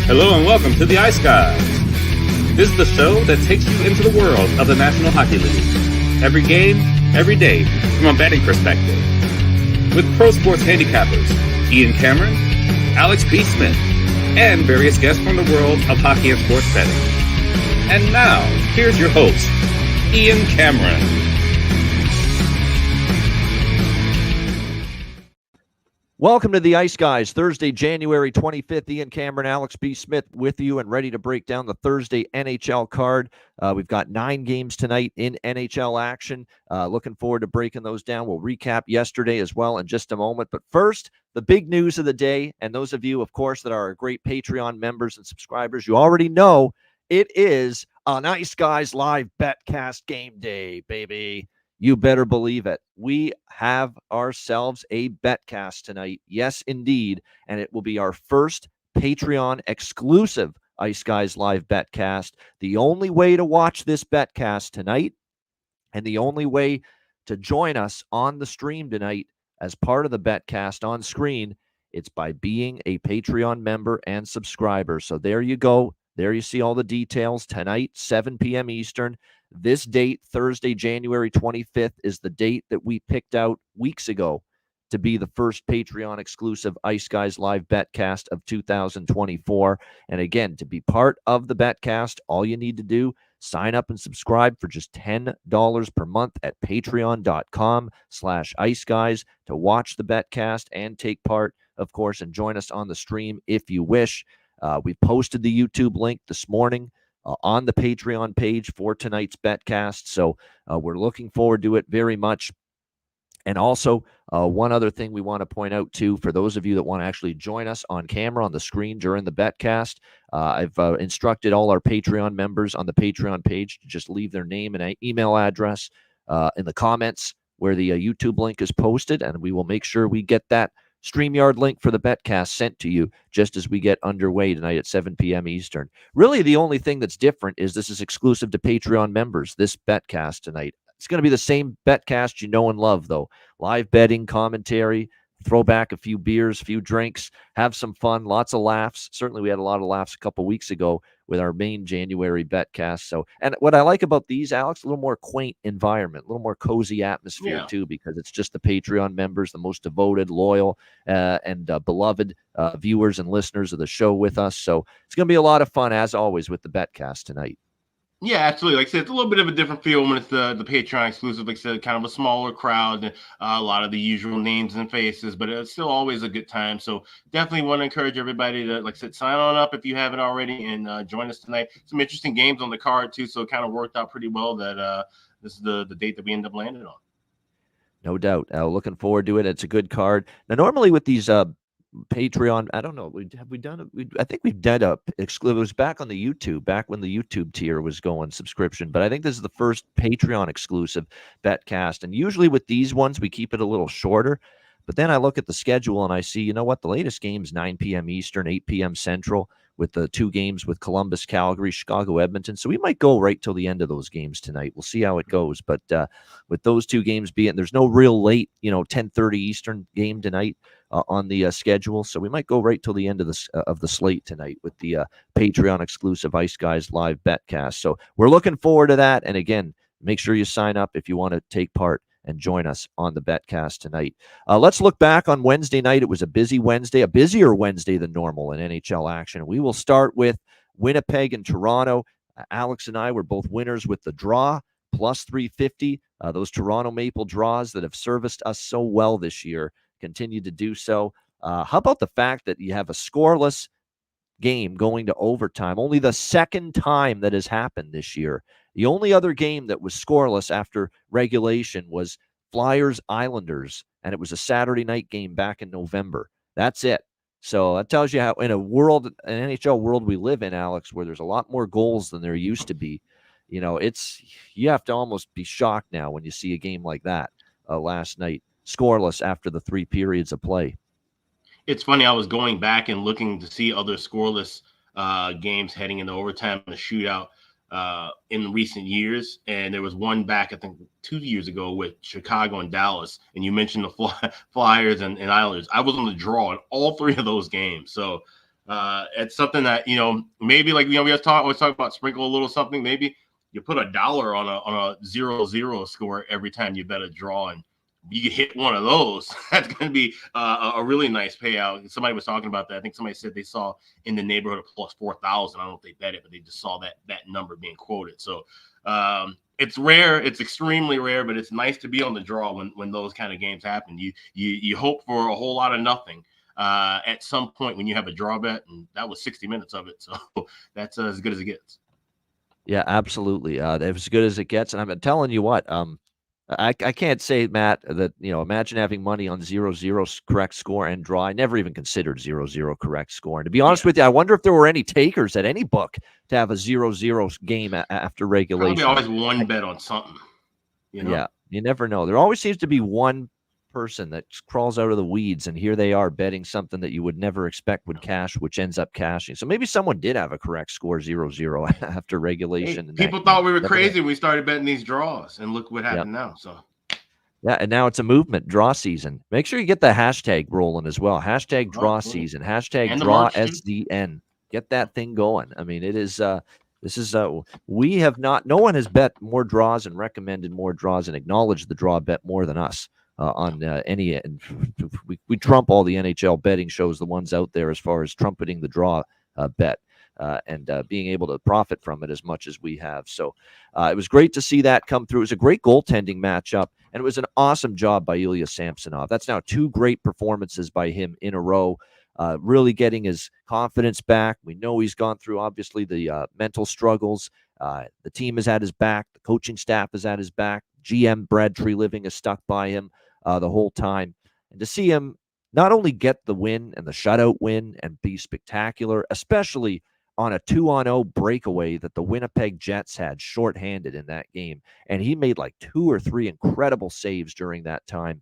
Hello and welcome to the Ice Guys. This is the show that takes you into the world of the National Hockey League. Every game, every day, from a betting perspective. With pro sports handicappers, Ian Cameron, Alex P. Smith, and various guests from the world of hockey and sports betting. And now, here's your host, Ian Cameron. Welcome to the Ice Guys, Thursday, January 25th. Ian Cameron, Alex B. Smith with you and ready to break down the Thursday NHL card. We've got 9 games tonight in NHL action. Looking forward to breaking those down. We'll recap yesterday as well in just a moment. But first, the big news of the day, and those of you, of course, that are our great Patreon members and subscribers, you already know it is an Ice Guys Live Betcast game day, baby. You better believe it. We have ourselves a betcast tonight. Yes, indeed. And it will be our first Patreon exclusive Ice Guys Live betcast. The only way to watch this betcast tonight and the only way to join us on the stream tonight as part of the betcast on screen, it's by being a Patreon member and subscriber. So there you go. There you see all the details. Tonight, 7 p.m. Eastern. This date, Thursday, January 25th, is the date that we picked out weeks ago to be the first Patreon exclusive Ice Guys Live Betcast of 2024. And again, to be part of the Betcast, all you need to do, sign up and subscribe for just $10 per month at patreon.com/iceguys to watch the Betcast and take part, of course, and join us on the stream if you wish. We posted the YouTube link this morning on the Patreon page for tonight's betcast. So we're looking forward to it very much. And also, one other thing we want to point out, too, for those of you that want to actually join us on camera on the screen during the betcast, I've instructed all our Patreon members on the Patreon page to just leave their name and an email address in the comments where the YouTube link is posted, and we will make sure we get that StreamYard link for the betcast sent to you just as we get underway tonight at 7 p.m. Eastern. Really, the only thing that's different is this is exclusive to Patreon members, this betcast tonight. It's going to be the same betcast you know and love, though. Live betting, commentary, throw back a few beers, a few drinks, have some fun, lots of laughs. Certainly, we had a lot of laughs a couple weeks ago with our main January betcast. So, and what I like about these, Alex, a little more quaint environment, a little more cozy atmosphere, too, because it's just the Patreon members, the most devoted, loyal, and beloved viewers and listeners of the show with us. So it's going to be a lot of fun, as always, with the betcast tonight. Yeah, absolutely. Like I said, it's a little bit of a different feel when it's the Patreon exclusive. Like I said, kind of a smaller crowd, a lot of the usual names and faces, but it's still always a good time. So definitely want to encourage everybody to, like I said, sign on up if you haven't already and join us tonight. Some interesting games on the card, too, so it kind of worked out pretty well that this is the date that we end up landing on. No doubt. Looking forward to it. It's a good card. Now, normally with these Patreon, I don't know. Have we done it? I think we've done a exclusive. It was back on the YouTube, back when the YouTube tier was going subscription. But I think this is the first Patreon exclusive betcast. And usually with these ones, we keep it a little shorter. But then I look at the schedule and I see, you know what? The latest game's 9 p.m. Eastern, 8 p.m. Central, with the 2 games with Columbus, Calgary, Chicago, Edmonton. So we might go right till the end of those games tonight. We'll see how it goes. But with those 2 games being, there's no real late, 10:30 Eastern game tonight on the schedule. So we might go right till the end of the slate tonight with the Patreon exclusive Ice Guys Live Betcast. So we're looking forward to that. And again, make sure you sign up if you want to take part and join us on the betcast tonight. Let's look back on Wednesday night. It was a busy Wednesday, a busier Wednesday than normal in NHL action. We will start with Winnipeg and Toronto. Alex and I were both winners with the draw, plus 350. Those Toronto Maple draws that have serviced us so well this year continue to do so. How about the fact that you have a scoreless game going to overtime? Only the second time that has happened this year. The only other game that was scoreless after regulation was Flyers-Islanders, and it was a Saturday night game back in November. That's it. So that tells you how, in an NHL world we live in, Alex, where there's a lot more goals than there used to be, you have to almost be shocked now when you see a game like that last night, scoreless after the 3 periods of play. It's funny. I was going back and looking to see other scoreless games heading into overtime and a shootout in recent years. And there was one back, I think, 2 years ago with Chicago and Dallas. And you mentioned the Flyers and Islanders. I was on the draw in all 3 of those games. So It's something that, maybe like, we always talk about sprinkle a little something. Maybe you put $1 on a 0-0 score every time you bet a draw, and you can hit one of those. That's going to be a really nice payout. Somebody was talking about that. I think somebody said they saw in the neighborhood of plus 4,000. I don't know if they bet it, but they just saw that number being quoted. So it's rare. It's extremely rare, but it's nice to be on the draw when those kind of games happen. You hope for a whole lot of nothing at some point when you have a draw bet, and that was 60 minutes of it. So that's as good as it gets. Yeah, absolutely. As good as it gets. And I'm telling you what, I can't say, Matt, that, imagine having money on 0-0 correct score and draw. I never even considered 0-0 correct score. And to be honest with you, I wonder if there were any takers at any book to have a 0-0 game after regulation. Probably always one bet on something. Yeah, you never know. There always seems to be one person that crawls out of the weeds, and here they are betting something that you would never expect would cash, which ends up cashing. So maybe someone did have a correct score 0-0 after regulation. Hey, people thought we were crazy when we started betting these draws, and look what happened now. So yeah, and now it's a movement, draw season. Make sure you get the hashtag rolling as well. Hashtag draw season. Hashtag draw SDN. Get that thing going. I mean, it is we have not, no one has bet more draws and recommended more draws and acknowledged the draw bet more than us. On any, we trump all the NHL betting shows, the ones out there, as far as trumpeting the draw bet and being able to profit from it as much as we have. So it was great to see that come through. It was a great goaltending matchup, and it was an awesome job by Ilya Samsonov. That's now 2 great performances by him in a row, really getting his confidence back. We know he's gone through, obviously, the mental struggles. The team has had his back. The coaching staff has had his back. GM Brad Treliving has stuck by him the whole time. And to see him not only get the win and the shutout win and be spectacular, especially on a 2-on-0 breakaway that the Winnipeg Jets had shorthanded in that game. And he made like 2 or 3 incredible saves during that time.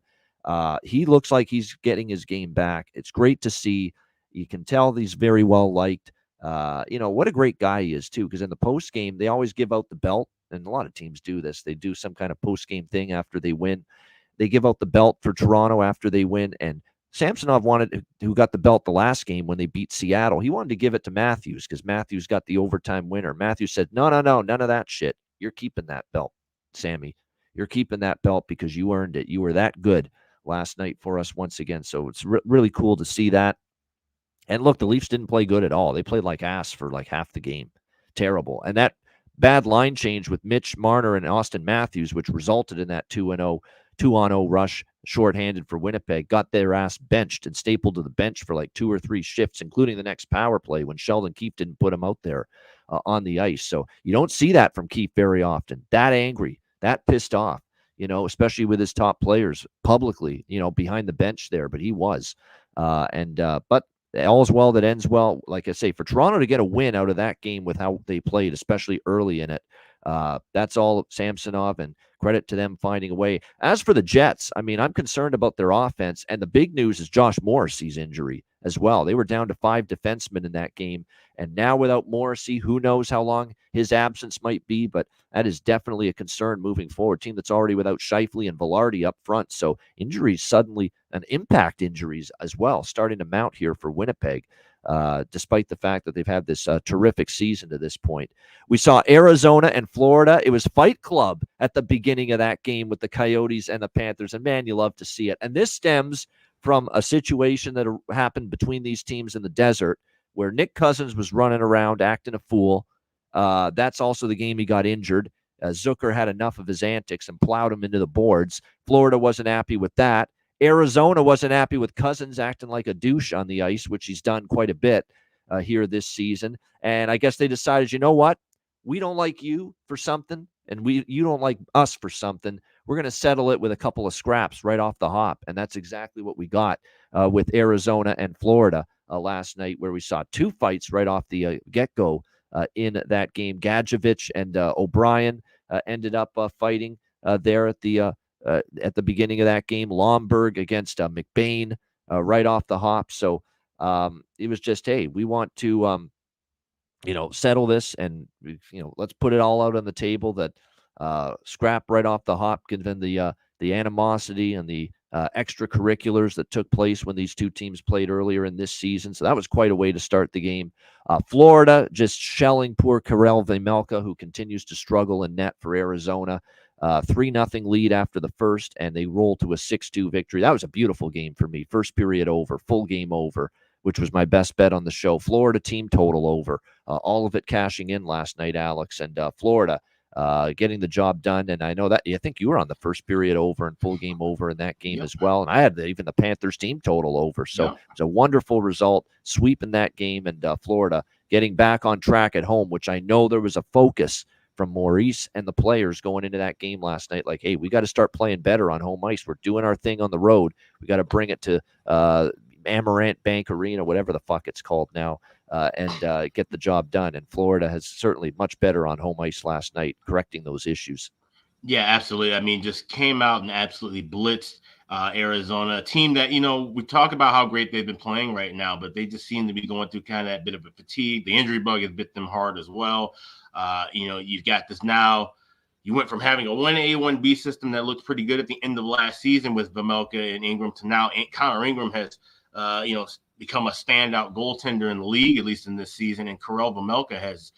He looks like he's getting his game back. It's great to see. You can tell he's very well liked. What a great guy he is, too, because in the post game, they always give out the belt. And a lot of teams do this. They do some kind of post game thing after they win. They give out the belt for Toronto after they win. And Samsonov who got the belt the last game when they beat Seattle, he wanted to give it to Matthews because Matthews got the overtime winner. Matthews said, no, none of that shit. You're keeping that belt, Sammy. You're keeping that belt because you earned it. You were that good last night for us once again. So it's really cool to see that. And look, the Leafs didn't play good at all. They played like ass for like half the game. Terrible. And that bad line change with Mitch Marner and Austin Matthews, which resulted in that 2-on-0 rush, shorthanded for Winnipeg, got their ass benched and stapled to the bench for like 2 or 3 shifts, including the next power play when Sheldon Keefe didn't put him out there on the ice. So you don't see that from Keefe very often. That angry, that pissed off, especially with his top players publicly, behind the bench there. But he was. But all's well that ends well. Like I say, for Toronto to get a win out of that game with how they played, especially early in it, that's all Samsonov, and credit to them finding a way. As for the Jets, I mean, I'm concerned about their offense, and the big news is Josh Morrissey's injury as well. They were down to 5 defensemen in that game, and now without Morrissey, who knows how long his absence might be, but that is definitely a concern moving forward. Team that's already without Scheifele and Velarde up front, so injuries suddenly, and impact injuries as well, starting to mount here for Winnipeg. Despite the fact that they've had this terrific season to this point. We saw Arizona and Florida. It was Fight Club at the beginning of that game with the Coyotes and the Panthers, and man, you love to see it. And this stems from a situation that happened between these teams in the desert where Nick Cousins was running around acting a fool. That's also the game he got injured. Zucker had enough of his antics and plowed him into the boards. Florida wasn't happy with that. Arizona wasn't happy with Cousins acting like a douche on the ice, which he's done quite a bit here this season. And I guess they decided, you know what? We don't like you for something, and you don't like us for something. We're going to settle it with a couple of scraps right off the hop. And that's exactly what we got with Arizona and Florida last night, where we saw 2 fights right off the get-go in that game. Gadjevich and O'Brien ended up fighting there at the beginning of that game. Lomberg against McBain right off the hop. So it was just, hey, we want to, settle this, and, let's put it all out on the table. That scrap right off the hop, given the animosity and the extracurriculars that took place when these two teams played earlier in this season. So that was quite a way to start the game. Florida just shelling poor Karel Vejmelka, who continues to struggle in net for Arizona. 3-0 lead after the first, and they roll to a 6-2 victory. That was a beautiful game for me. First period over, full game over, which was my best bet on the show. Florida team total over. All of it cashing in last night, Alex. And Florida getting the job done. And I know that I think you were on the first period over and full game over in that game as well. And I had even the Panthers team total over. So it's a wonderful result, sweeping that game, and Florida getting back on track at home, which I know there was a focus from Maurice and the players going into that game last night. Like, hey, we got to start playing better on home ice. We're doing our thing on the road. We got to bring it to Amarant Bank Arena, whatever the fuck it's called now, and get the job done. And Florida has certainly much better on home ice last night, correcting those issues. Yeah, absolutely. I mean, just came out and absolutely blitzed Arizona, a team that, we talk about how great they've been playing right now, but they just seem to be going through kind of that bit of a fatigue. The injury bug has bit them hard as well. You've got this now. You went from having a 1A, 1B system that looked pretty good at the end of last season with Vejmelka and Ingram to now Connor Ingram has, become a standout goaltender in the league, at least in this season. And Karel Vejmelka has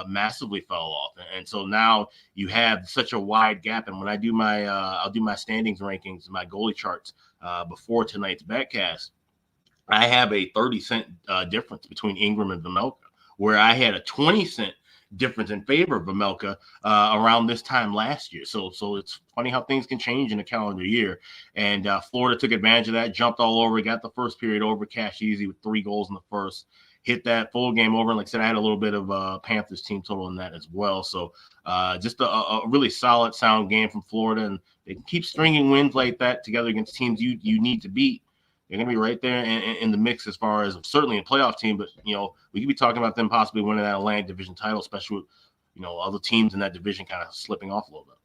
massively fell off. And so now you have such a wide gap. And when I do I'll do my standings rankings, my goalie charts before tonight's betcast, I have a 30-cent difference between Ingram and Vejmelka, where I had a 20-cent difference in favor of Vejmelka around this time last year. So it's funny how things can change in a calendar year. And Florida took advantage of that, jumped all over, got the first period over, cashed easy with 3 goals in the first, hit that full game over. And like I said, I had a little bit of Panthers team total in that as well. So just a really solid, sound game from Florida. And they can keep stringing wins like that together against teams you need to beat. They're going to be right there in the mix as far as certainly a playoff team. But, we could be talking about them possibly winning that Atlantic Division title, especially with, other teams in that division kind of slipping off a little bit.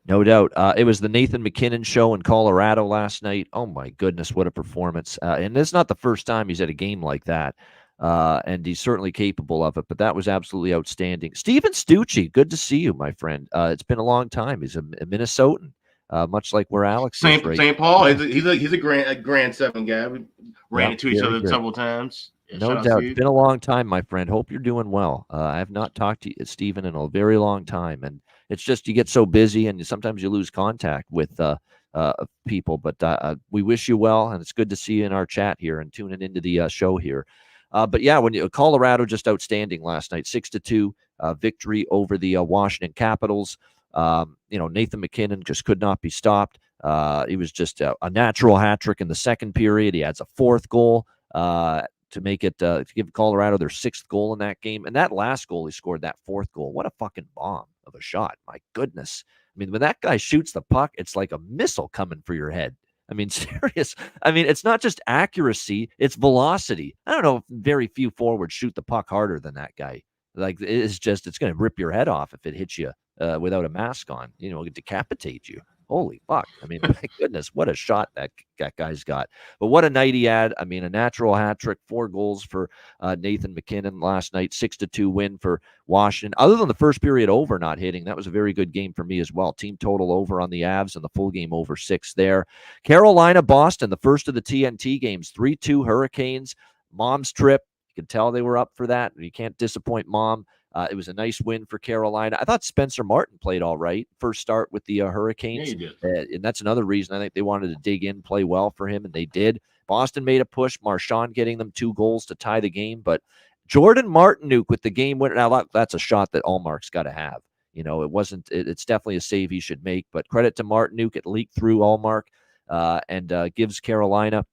No doubt. It was the Nathan MacKinnon show in Colorado last night. Oh, my goodness, what a performance. And it's not the first time he's at a game like that. And he's certainly capable of it. But that was absolutely outstanding. Steven Stucci, good to see you, my friend. It's been a long time. He's a Minnesotan. Much like where Alex is, right? St. Paul. He's a grand 7 guy. We ran into each other several times. Yeah, no doubt. It's been a long time, my friend. Hope you're doing well. I have not talked to Stephen in a very long time, and it's just you get so busy, and sometimes you lose contact with people. But we wish you well, and it's good to see you in our chat here and tuning into the show here. But yeah, Colorado just outstanding last night, 6-2 victory over the Washington Capitals. Nathan MacKinnon just could not be stopped. He was just a natural hat trick in the second period. He adds a 4th goal to make it to give Colorado their 6th goal in that game. And that last goal he scored, that 4th goal, what a fucking bomb of a shot. My goodness. I mean, when that guy shoots the puck, it's like a missile coming for your head. I mean, serious. I mean, it's not just accuracy, it's velocity. I don't know if very few forwards shoot the puck harder than that guy. Like, it's going to rip your head off if it hits you without a mask on, decapitate you. Holy fuck. I mean, my goodness, what a shot that guy's got. But what a night he had. I mean, a natural hat trick, 4 goals for Nathan MacKinnon last night, 6-2 win for Washington. Other than the first period over not hitting, that was a very good game for me as well. Team total over on the Avs and the full game over 6 there. Carolina, Boston, the first of the TNT games, 3-2 Hurricanes. Mom's trip. You can tell they were up for that. You can't disappoint Mom. It was a nice win for Carolina. I thought Spencer Martin played all right. First start with the Hurricanes. Yeah, he did. And that's another reason I think they wanted to dig in, play well for him, and they did. Boston made a push. Marchand getting them 2 goals to tie the game. But Jordan Martinook with the game winner. Now, that's a shot that Allmark's got to have. It's definitely a save he should make. But credit to Martinook. It leaked through Allmark and gives Carolina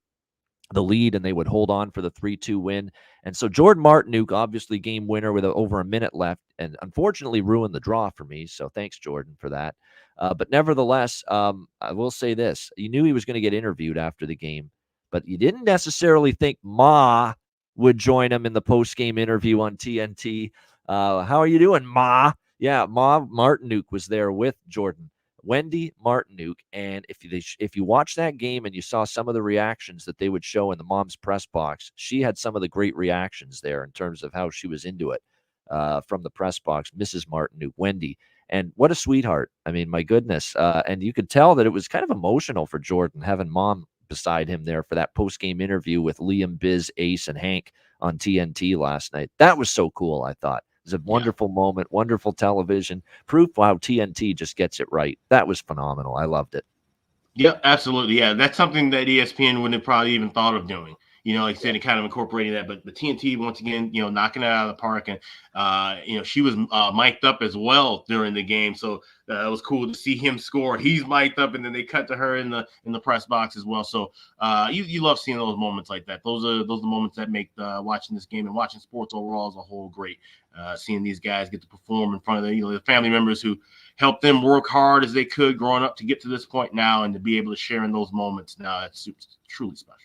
the lead, and they would hold on for the 3-2 win. And so Jordan Martinook, obviously game winner with over a minute left, and unfortunately ruined the draw for me. So thanks, Jordan, for that. But nevertheless, I will say this. You knew he was going to get interviewed after the game, but you didn't necessarily think Ma would join him in the post-game interview on TNT. How are you doing, Ma? Yeah, Ma Martinook was there with Jordan. Wendy Martinook, and if you watch that game and you saw some of the reactions that they would show in the Mom's press box, she had some of the great reactions there in terms of how she was into it from the press box, Mrs. Martinook, Wendy. And what a sweetheart. I mean, my goodness. And you could tell that it was kind of emotional for Jordan having mom beside him there for that post-game interview with Liam, Biz, Ace, and Hank on TNT last night. That was so cool, I thought. It was a wonderful moment, wonderful television. Proof how TNT just gets it right. That was phenomenal. I loved it. Yeah, absolutely. Yeah, that's something that ESPN wouldn't have probably even thought of doing. Like I said, it kind of incorporating that. But the TNT, once again, knocking it out of the park. And, she was mic'd up as well during the game. So it was cool to see him score. He's mic'd up, and then they cut to her in the press box as well. So you love seeing those moments like that. Those are the moments that make watching this game and watching sports overall as a whole great. Seeing these guys get to perform in front of the family members who helped them work hard as they could growing up to get to this point now, and to be able to share in those moments now, it's truly special.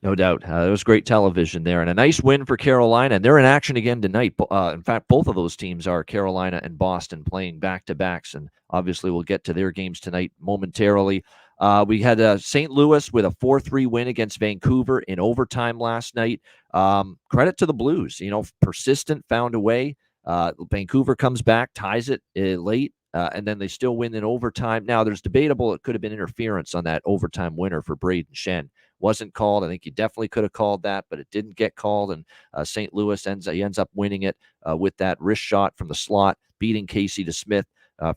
No doubt. It was great television there, and a nice win for Carolina. And they're in action again tonight. In fact, both of those teams are Carolina and Boston playing back-to-backs, and obviously we'll get to their games tonight momentarily. We had St. Louis with a 4-3 win against Vancouver in overtime last night. Credit to the Blues. Persistent, found a way. Vancouver comes back, ties it late, and then they still win in overtime. Now, there's debatable. It could have been interference on that overtime winner for Braden Shen. Wasn't called. I think he definitely could have called that, but it didn't get called. And St. Louis ends up winning it with that wrist shot from the slot, beating Casey DeSmith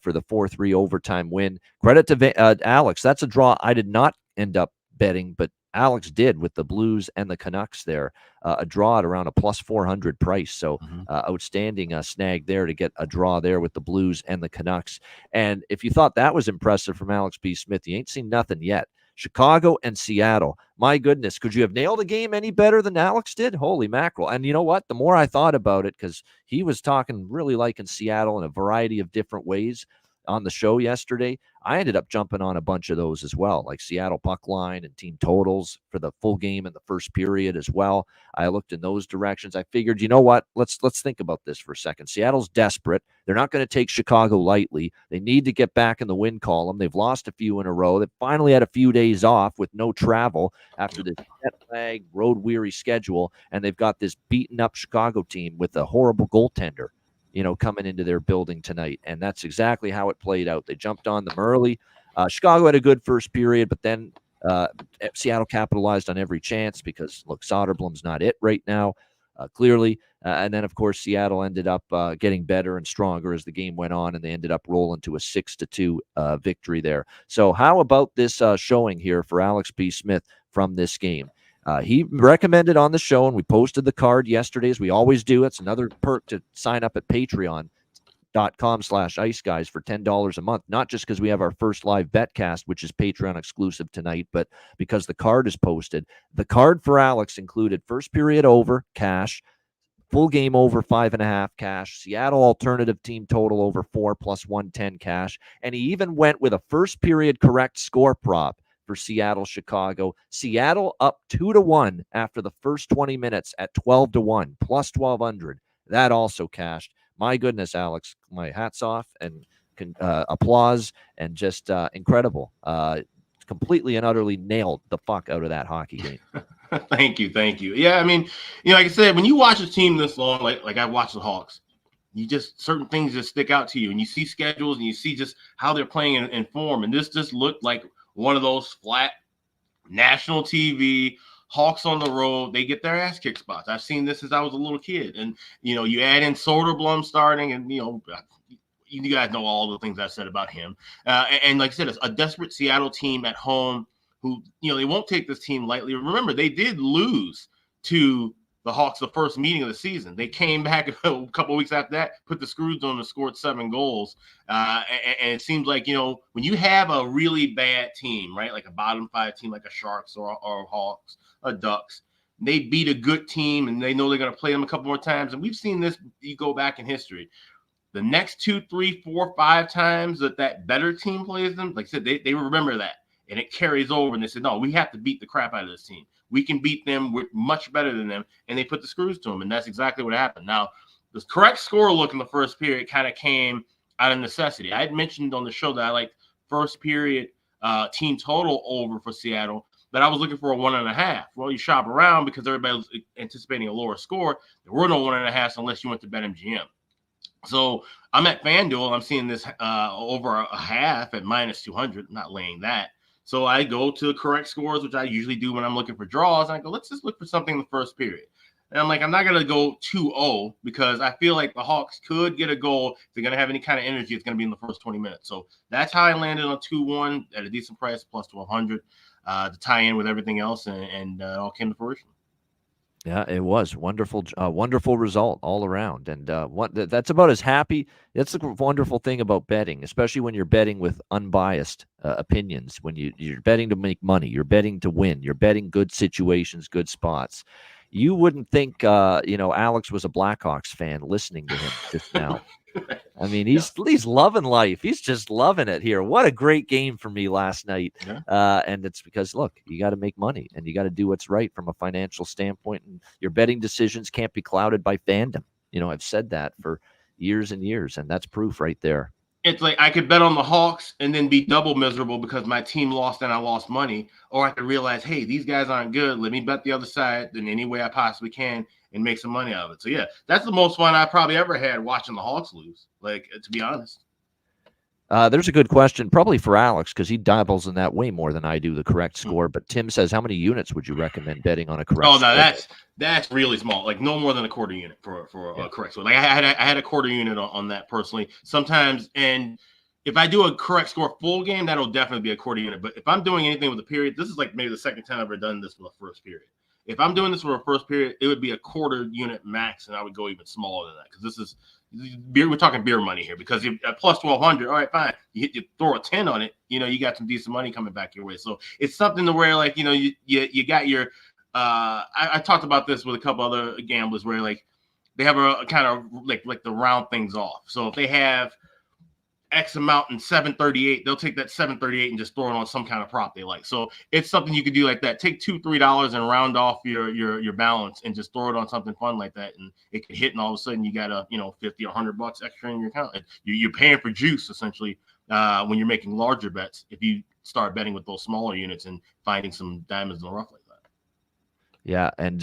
for the 4-3 overtime win. Credit to Alex. That's a draw I did not end up betting, but Alex did with the Blues and the Canucks there. A draw at around a plus 400 price. So outstanding snag there to get a draw there with the Blues and the Canucks. And if you thought that was impressive from Alex B. Smith, you ain't seen nothing yet. Chicago and Seattle. My goodness, could you have nailed a game any better than Alex did? Holy mackerel. And you know what? The more I thought about it, because he was talking really liking Seattle in a variety of different ways on the show yesterday, I ended up jumping on a bunch of those as well, like Seattle puck line and team totals for the full game in the first period as well. I looked in those directions. I figured, you know what? Let's think about this for a second. Seattle's desperate. They're not going to take Chicago lightly. They need to get back in the win column. They've lost a few in a row. They finally had a few days off with no travel after this jet lag, road-weary schedule, and they've got this beaten-up Chicago team with a horrible goaltender, coming into their building tonight. And that's exactly how it played out. They jumped on them early. Chicago had a good first period, but then Seattle capitalized on every chance because, look, Soderblom's not it right now, clearly. And then, of course, Seattle ended up getting better and stronger as the game went on, and they ended up rolling to a 6-2 victory there. So how about this showing here for Alex B. Smith from this game? He recommended on the show, and we posted the card yesterday, as we always do. It's another perk to sign up at patreon.com/Ice Guys for $10 a month, not just because we have our first live betcast, which is Patreon exclusive tonight, but because the card is posted. The card for Alex included first period over, cash, full game over 5.5 cash, Seattle alternative team total over 4 plus 110 cash, and he even went with a first period correct score prop for Seattle, Chicago. Seattle up 2-1 after the first 20 minutes at 12-1, plus 1,200. That also cashed. My goodness, Alex, my hat's off and applause, and just incredible. Completely and utterly nailed the fuck out of that hockey game. Thank you. Yeah, I mean, like I said, when you watch a team this long, like I watched the Hawks, you just, certain things just stick out to you, and you see schedules and you see just how they're playing in form. And this just looked like one of those flat national TV Hawks on the road. They get their ass kicked spots. I've seen this since I was a little kid. And, you add in Soderblom starting, and, you guys know all the things I said about him. And like I said, it's a desperate Seattle team at home who, they won't take this team lightly. Remember, they did lose to the Hawks the first meeting of the season. They came back a couple of weeks after that, put the screws on and scored 7 goals. And it seems like, when you have a really bad team, right, like a bottom 5 team like a Sharks or Hawks or Ducks, they beat a good team and they know they're going to play them a couple more times. And we've seen this, you go back in history. The next 2, 3, 4, 5 times that better team plays them, like I said, they remember that. And it carries over, and they said, no, we have to beat the crap out of this team. We can beat them. We're much better than them. And they put the screws to them, and that's exactly what happened. Now, the correct score look in the first period kind of came out of necessity. I had mentioned on the show that I liked first period team total over for Seattle, but I was looking for a 1.5. Well, you shop around because everybody was anticipating a lower score. There were no 1.5s unless you went to BetMGM. So I'm at FanDuel. I'm seeing this over a half at -200. I'm not laying that. So I go to correct scores, which I usually do when I'm looking for draws. And I go, let's just look for something in the first period. And I'm like, I'm not going to go 2-0 because I feel like the Hawks could get a goal. If they're going to have any kind of energy, it's going to be in the first 20 minutes. So that's how I landed on 2-1 at a decent price, plus 1,200 to tie in with everything else. And it all came to fruition. Yeah, it was wonderful, wonderful result all around, and that's about as happy. That's the wonderful thing about betting, especially when you're betting with unbiased opinions. When you're betting to make money, you're betting to win, you're betting good situations, good spots. You wouldn't think, Alex was a Blackhawks fan listening to him just now. I mean, he's loving life. He's just loving it here. What a great game for me last night. Yeah. And it's because, look, you got to make money and you got to do what's right from a financial standpoint. And your betting decisions can't be clouded by fandom. I've said that for years and years, and that's proof right there. It's like I could bet on the Hawks and then be double miserable because my team lost and I lost money. Or I could realize, hey, these guys aren't good. Let me bet the other side in any way I possibly can and make some money out of it. So, yeah, that's the most fun I probably ever had watching the Hawks lose, to be honest. There's a good question, probably for Alex, because he dabbles in that way more than I do, the correct score. But Tim says, how many units would you recommend betting on a correct score? Oh, no, that's really small. Like no more than a quarter unit for a correct score. Like I had a quarter unit on that personally. Sometimes, and if I do a correct score full game, that'll definitely be a quarter unit. But if I'm doing anything with a period, this is like maybe the second time I've ever done this with a first period. If I'm doing this for a first period, it would be a quarter unit max, and I would go even smaller than that because this is beer. We're talking beer money here because if at plus 1,200, all right, fine. You throw a 10 on it, you got some decent money coming back your way. So it's something to where you got your. I talked about this with a couple other gamblers where they have a kind of like the round things off. So if they have X amount in 738, they'll take that 738 and just throw it on some kind of prop they like. So it's something you could do like that. Take $2-3 and round off your balance and just throw it on something fun like that, and it could hit, and all of a sudden you got $50 or $100 extra in your account. You're paying for juice essentially when you're making larger bets. If you start betting with those smaller units and finding some diamonds in the rough like that. Yeah, and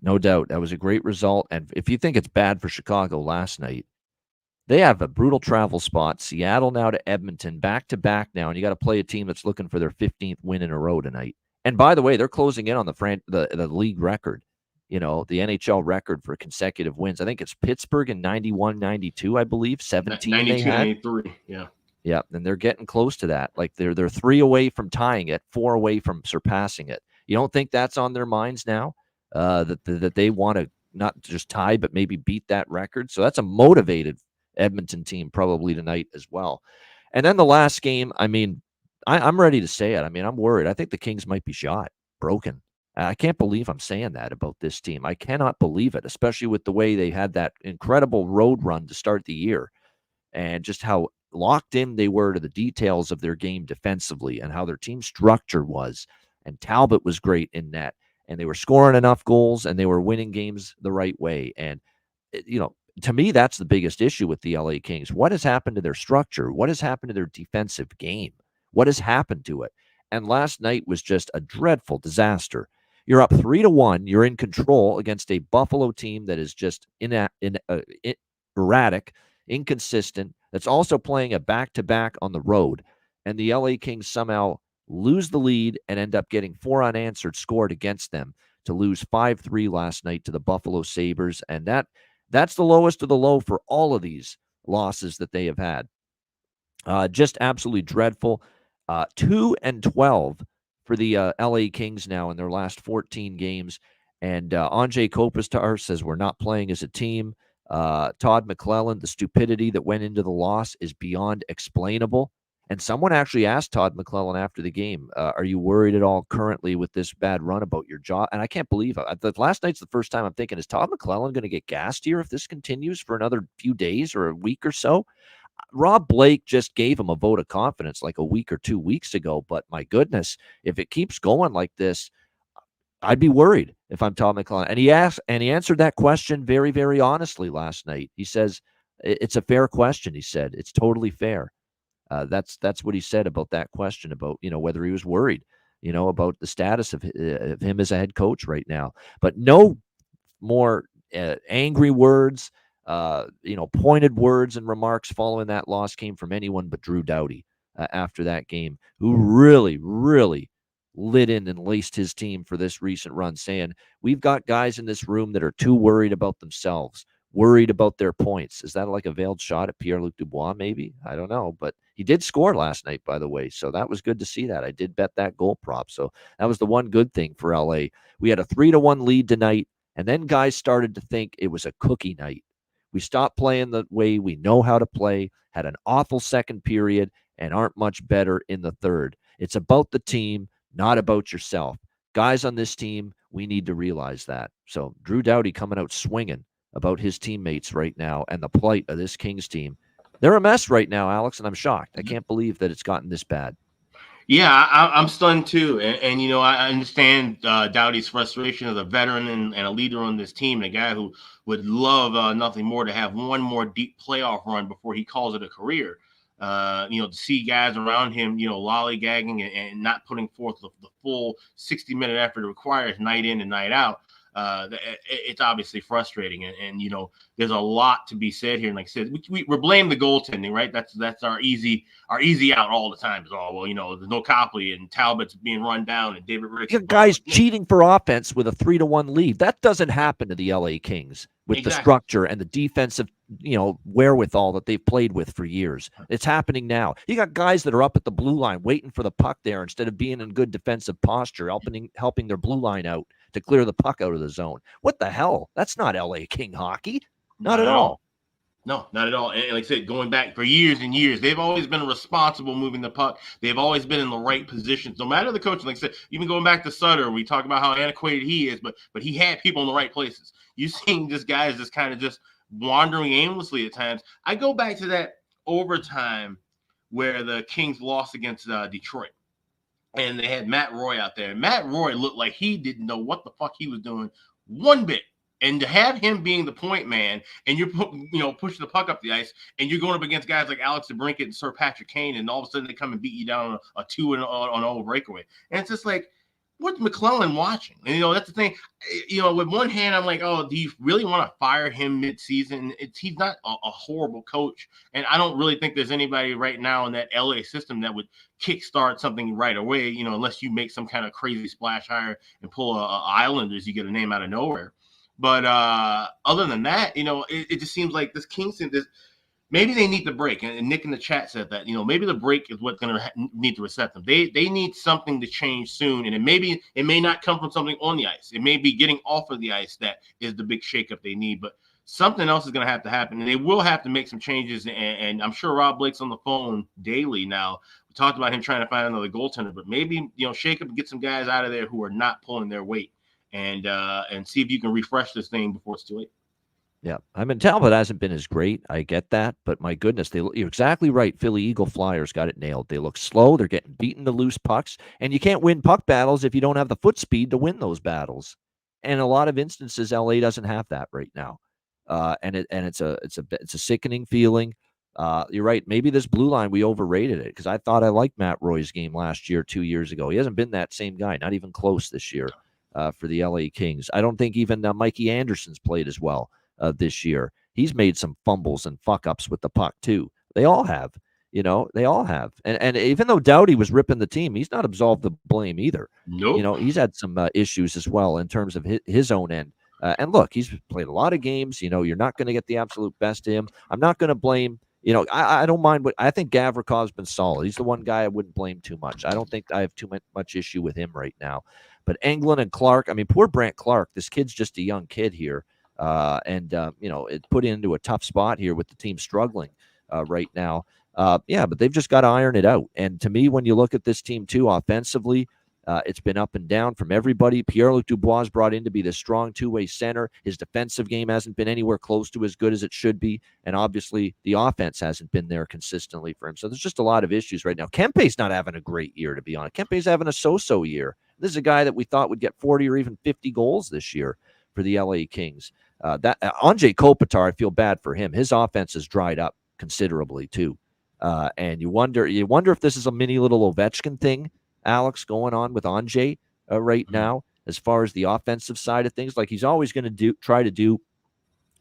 no doubt that was a great result. And if you think it's bad for Chicago last night, they have a brutal travel spot. Seattle now to Edmonton, back-to-back now, and you got to play a team that's looking for their 15th win in a row tonight. And by the way, they're closing in on the league record, the NHL record for consecutive wins. I think it's Pittsburgh in 91-92, I believe, 17 92-93, yeah. Yeah, and they're getting close to that. Like they're 3 away from tying it, 4 away from surpassing it. You don't think that's on their minds now, that they want to not just tie, but maybe beat that record? So that's a motivated Edmonton team probably tonight as well. And then the last game, I mean, I'm ready to say it. I mean, I'm worried. I think the Kings might be broken. I can't believe I'm saying that about this team. I cannot believe it, especially with the way they had that incredible road run to start the year and just how locked in they were to the details of their game defensively and how their team structure was. And Talbot was great in net, and they were scoring enough goals and they were winning games the right way. And, to me, that's the biggest issue with the LA Kings. What has happened to their structure? What has happened to their defensive game? What has happened to it? And last night was just a dreadful disaster. You're up 3-1. You're in control against a Buffalo team that is just erratic, inconsistent, that's also playing a back-to-back on the road. And the LA Kings somehow lose the lead and end up getting 4 unanswered scored against them to lose 5-3 last night to the Buffalo Sabres. And that's the lowest of the low for all of these losses that they have had. Just absolutely dreadful. 2-12 for the LA Kings now in their last 14 games. And Anjay Kopitar says we're not playing as a team. Todd McClellan, the stupidity that went into the loss is beyond explainable. And someone actually asked Todd McClellan after the game, are you worried at all currently with this bad run about your job? And I can't believe it. Last night's the first time I'm thinking, is Todd McClellan going to get gassed here if this continues for another few days or a week or so? Rob Blake just gave him a vote of confidence like a week or 2 weeks ago. But my goodness, if it keeps going like this, I'd be worried if I'm Todd McClellan. And he answered that question very, very honestly last night. He says, it's a fair question. He said, it's totally fair. That's what he said about that question about, whether he was worried, about the status of him as a head coach right now. But no more angry words, Pointed words and remarks following that loss came from anyone but Drew Doughty after that game, who really, really lit in and laced his team for this recent run, saying, we've got guys in this room that are too worried about themselves, worried about their points. Is that like a veiled shot at Pierre-Luc Dubois, maybe? I don't know. But he did score last night, by the way, so that was good to see that. I did bet that goal prop, so that was the one good thing for LA. We had a 3-1 lead tonight, and then guys started to think it was a cookie night. We stopped playing the way we know how to play, had an awful second period, and aren't much better in the third. It's about the team, not about yourself. Guys on this team, we need to realize that. So Drew Doughty coming out swinging about his teammates right now and the plight of this Kings team. They're a mess right now, Alex, and I'm shocked. I can't believe that it's gotten this bad. Yeah, I'm stunned too. And I understand Doughty's frustration as a veteran and a leader on this team, and a guy who would love nothing more to have one more deep playoff run before he calls it a career. To see guys around him, lollygagging and not putting forth the full 60-minute effort it requires night in and night out. It's obviously frustrating, and there's a lot to be said here. And like I said, we're blaming the goaltending, right? That's our easy out all the time. Is there's no Copley and Talbot's being run down and David Ricks. Guys cheating for offense with a 3-1 lead. That doesn't happen to the LA Kings with the structure and the defensive, wherewithal that they've played with for years. It's happening now. You got guys that are up at the blue line waiting for the puck there instead of being in good defensive posture, helping their blue line out to clear the puck out of the zone. What the hell? That's not LA King hockey. Not at all. No, not at all. And like I said, going back for years and years, they've always been responsible moving the puck. They've always been in the right positions, no matter the coach. Like I said, even going back to Sutter, we talk about how antiquated he is, but he had people in the right places. You're seeing this guy is just kind of just wandering aimlessly at times. I go back to that overtime where the Kings lost against Detroit. And they had Matt Roy out there. Matt Roy looked like he didn't know what the fuck he was doing one bit. And to have him being the point man, and you're pushing the puck up the ice, and you're going up against guys like Alex DeBrincat and Sir Patrick Kane, and all of a sudden they come and beat you down on a 2-0 on breakaway. And it's just like, what's McClellan watching? And that's the thing. With one hand, I'm like, oh, do you really want to fire him mid-season? He's not a horrible coach, and I don't really think there's anybody right now in that LA system that would kickstart something right away. Unless you make some kind of crazy splash hire and pull a Islanders, you get a name out of nowhere. But other than that, it just seems like this Kingston, maybe they need the break. And Nick in the chat said that, maybe the break is what's going to need to reset them. They need something to change soon. And it may not come from something on the ice. It may be getting off of the ice that is the big shakeup they need. But something else is going to happen. And they will have to make some changes. And I'm sure Rob Blake's on the phone daily now. We talked about him trying to find another goaltender. But maybe, shake up and get some guys out of there who are not pulling their weight. And see if you can refresh this thing before it's too late. Yeah, I mean, Talbot hasn't been as great. I get that, but my goodness, you're exactly right. Philly Eagle Flyers got it nailed. They look slow. They're getting beaten to loose pucks, and you can't win puck battles if you don't have the foot speed to win those battles. And in a lot of instances, LA doesn't have that right now, and it's a sickening feeling. You're right. Maybe this blue line, we overrated it because I thought I liked Matt Roy's game last year, 2 years ago. He hasn't been that same guy, not even close this year. For the LA Kings. I don't think even Mikey Anderson's played as well this year. He's made some fumbles and fuck-ups with the puck, too. They all have. They all have. And even though Doughty was ripping the team, he's not absolved the blame either. Nope. He's had some issues as well in terms of his own end. And look, he's played a lot of games. You're not going to get the absolute best of him. I'm not going to blame I don't mind I think Gavrikov's been solid. He's the one guy I wouldn't blame too much. I don't think I have too much issue with him right now. But Englund and Clark, I mean, poor Brant Clark, this kid's just a young kid here. It put into a tough spot here with the team struggling right now. But they've just got to iron it out. And to me, when you look at this team too, offensively, it's been up and down from everybody. Pierre-Luc Dubois brought in to be the strong two-way center. His defensive game hasn't been anywhere close to as good as it should be. And obviously, the offense hasn't been there consistently for him. So there's just a lot of issues right now. Kempe's not having a great year, to be honest. Kempe's having a so-so year. This is a guy that we thought would get 40 or even 50 goals this year for the LA Kings. Andrei Kopitar, I feel bad for him. His offense has dried up considerably, too. And you wonder if this is a mini little Ovechkin thing, Alex, going on with Anjay right now, as far as the offensive side of things. Like he's always going to try to do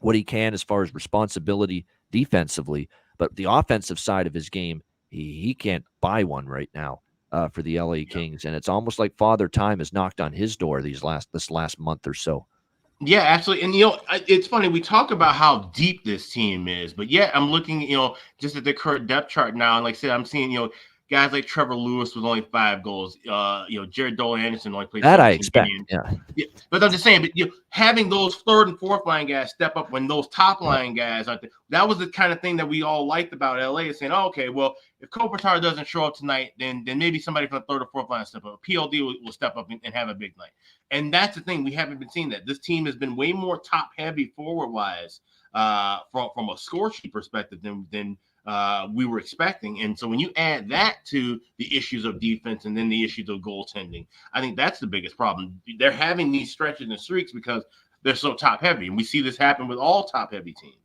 what he can as far as responsibility defensively, but the offensive side of his game, he can't buy one right now for the LA Kings, and it's almost like Father Time has knocked on his door this last month or so. Yeah, absolutely. And, it's funny. We talk about how deep this team is, but yet I'm looking, just at the current depth chart now. And like I said, I'm seeing, guys like Trevor Lewis with only 5 goals. Jared Dolan Anderson only played that 17 I expect. games. Yeah. But I'm just saying, but having those third and fourth line guys step up when those top line guys aren't there, that was the kind of thing that we all liked about LA, is saying, oh, okay, well, if Kopitar doesn't show up tonight, then maybe somebody from the third or fourth line will step up. PLD will step up and have a big night. And that's the thing. We haven't been seeing that. This team has been way more top heavy forward wise from a score sheet perspective than we were expecting. And so when you add that to the issues of defense and then the issues of goaltending, I think that's the biggest problem. They're having these stretches and streaks because they're so top heavy. And we see this happen with all top heavy teams.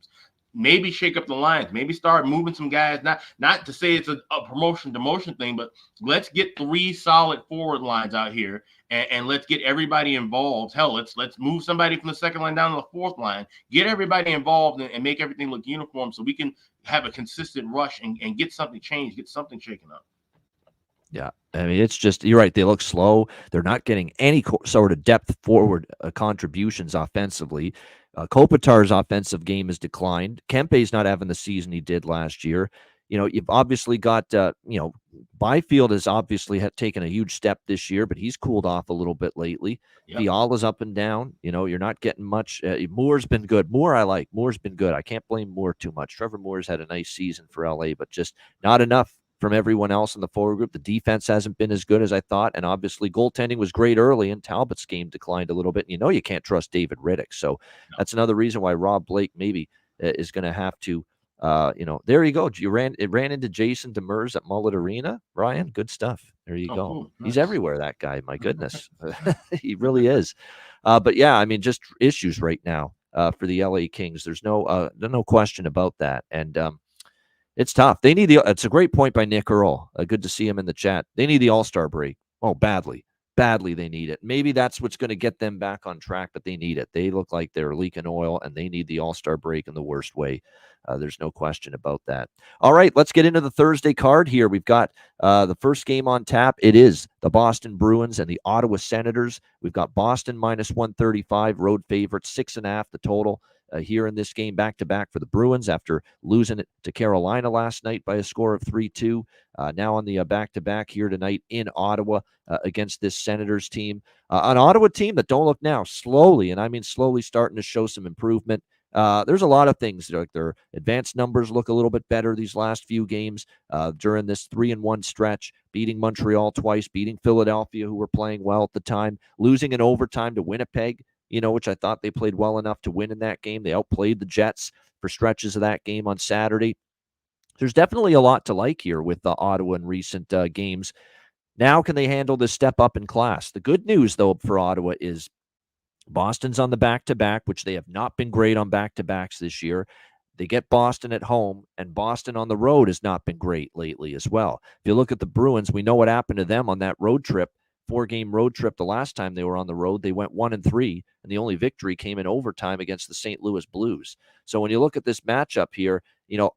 Maybe shake up the lines, maybe start moving some guys, not to say it's a promotion demotion thing, but let's get 3 solid forward lines out here and let's get everybody involved. Hell, let's move somebody from the second line down to the fourth line, get everybody involved and make everything look uniform so we can have a consistent rush and get something changed, get something shaken up. Yeah, I mean, it's just, you're right. They look slow. They're not getting any sort of depth forward contributions offensively. Kopitar's offensive game has declined. Kempe's not having the season he did last year. You've obviously got, Byfield has obviously taken a huge step this year, but he's cooled off a little bit lately. Yep. Fiala's up and down. You're not getting much. Moore's been good. Moore's been good. I can't blame Moore too much. Trevor Moore's had a nice season for LA, but just not enough from everyone else in the forward group. The defense hasn't been as good as I thought, and obviously goaltending was great early, and Talbot's game declined a little bit. You can't trust David Riddick, so that's another reason why Rob Blake maybe is going to have to, there you go. It ran into Jason Demers at Mullet Arena. Ryan, good stuff. There you go. Cool. Nice. He's everywhere, that guy. My goodness. He really is. But yeah, I mean, just issues right now for the LA Kings. There's no question about that. And it's tough. They need it's a great point by Nick Earl. Good to see him in the chat. They need the All-Star break. Oh, badly they need it. Maybe that's what's going to get them back on track, but they need it. They look like they're leaking oil, and they need the All-Star break in the worst way. There's no question about that. All right, let's get into the Thursday card here. We've got the first game on tap. It is the Boston Bruins and the Ottawa Senators. We've got Boston minus 135, road favorite, 6.5 the total. Here in this game, back-to-back for the Bruins after losing it to Carolina last night by a score of 3-2. Now on the back-to-back here tonight in Ottawa against this Senators team. An Ottawa team that, don't look now, slowly, and I mean slowly, starting to show some improvement. There's a lot of things. Like their advanced numbers look a little bit better these last few games during this 3-1 stretch, beating Montreal twice, beating Philadelphia, who were playing well at the time, losing in overtime to Winnipeg, which I thought they played well enough to win in that game. They outplayed the Jets for stretches of that game on Saturday. There's definitely a lot to like here with Ottawa in recent games. Now, can they handle this step up in class? The good news, though, for Ottawa is Boston's on the back-to-back, which they have not been great on back-to-backs this year. They get Boston at home, and Boston on the road has not been great lately as well. If you look at the Bruins, we know what happened to them on that road trip. 4-game road trip the last time they were on the road. They went 1-3, and the only victory came in overtime against the St. Louis Blues. So when you look at this matchup here,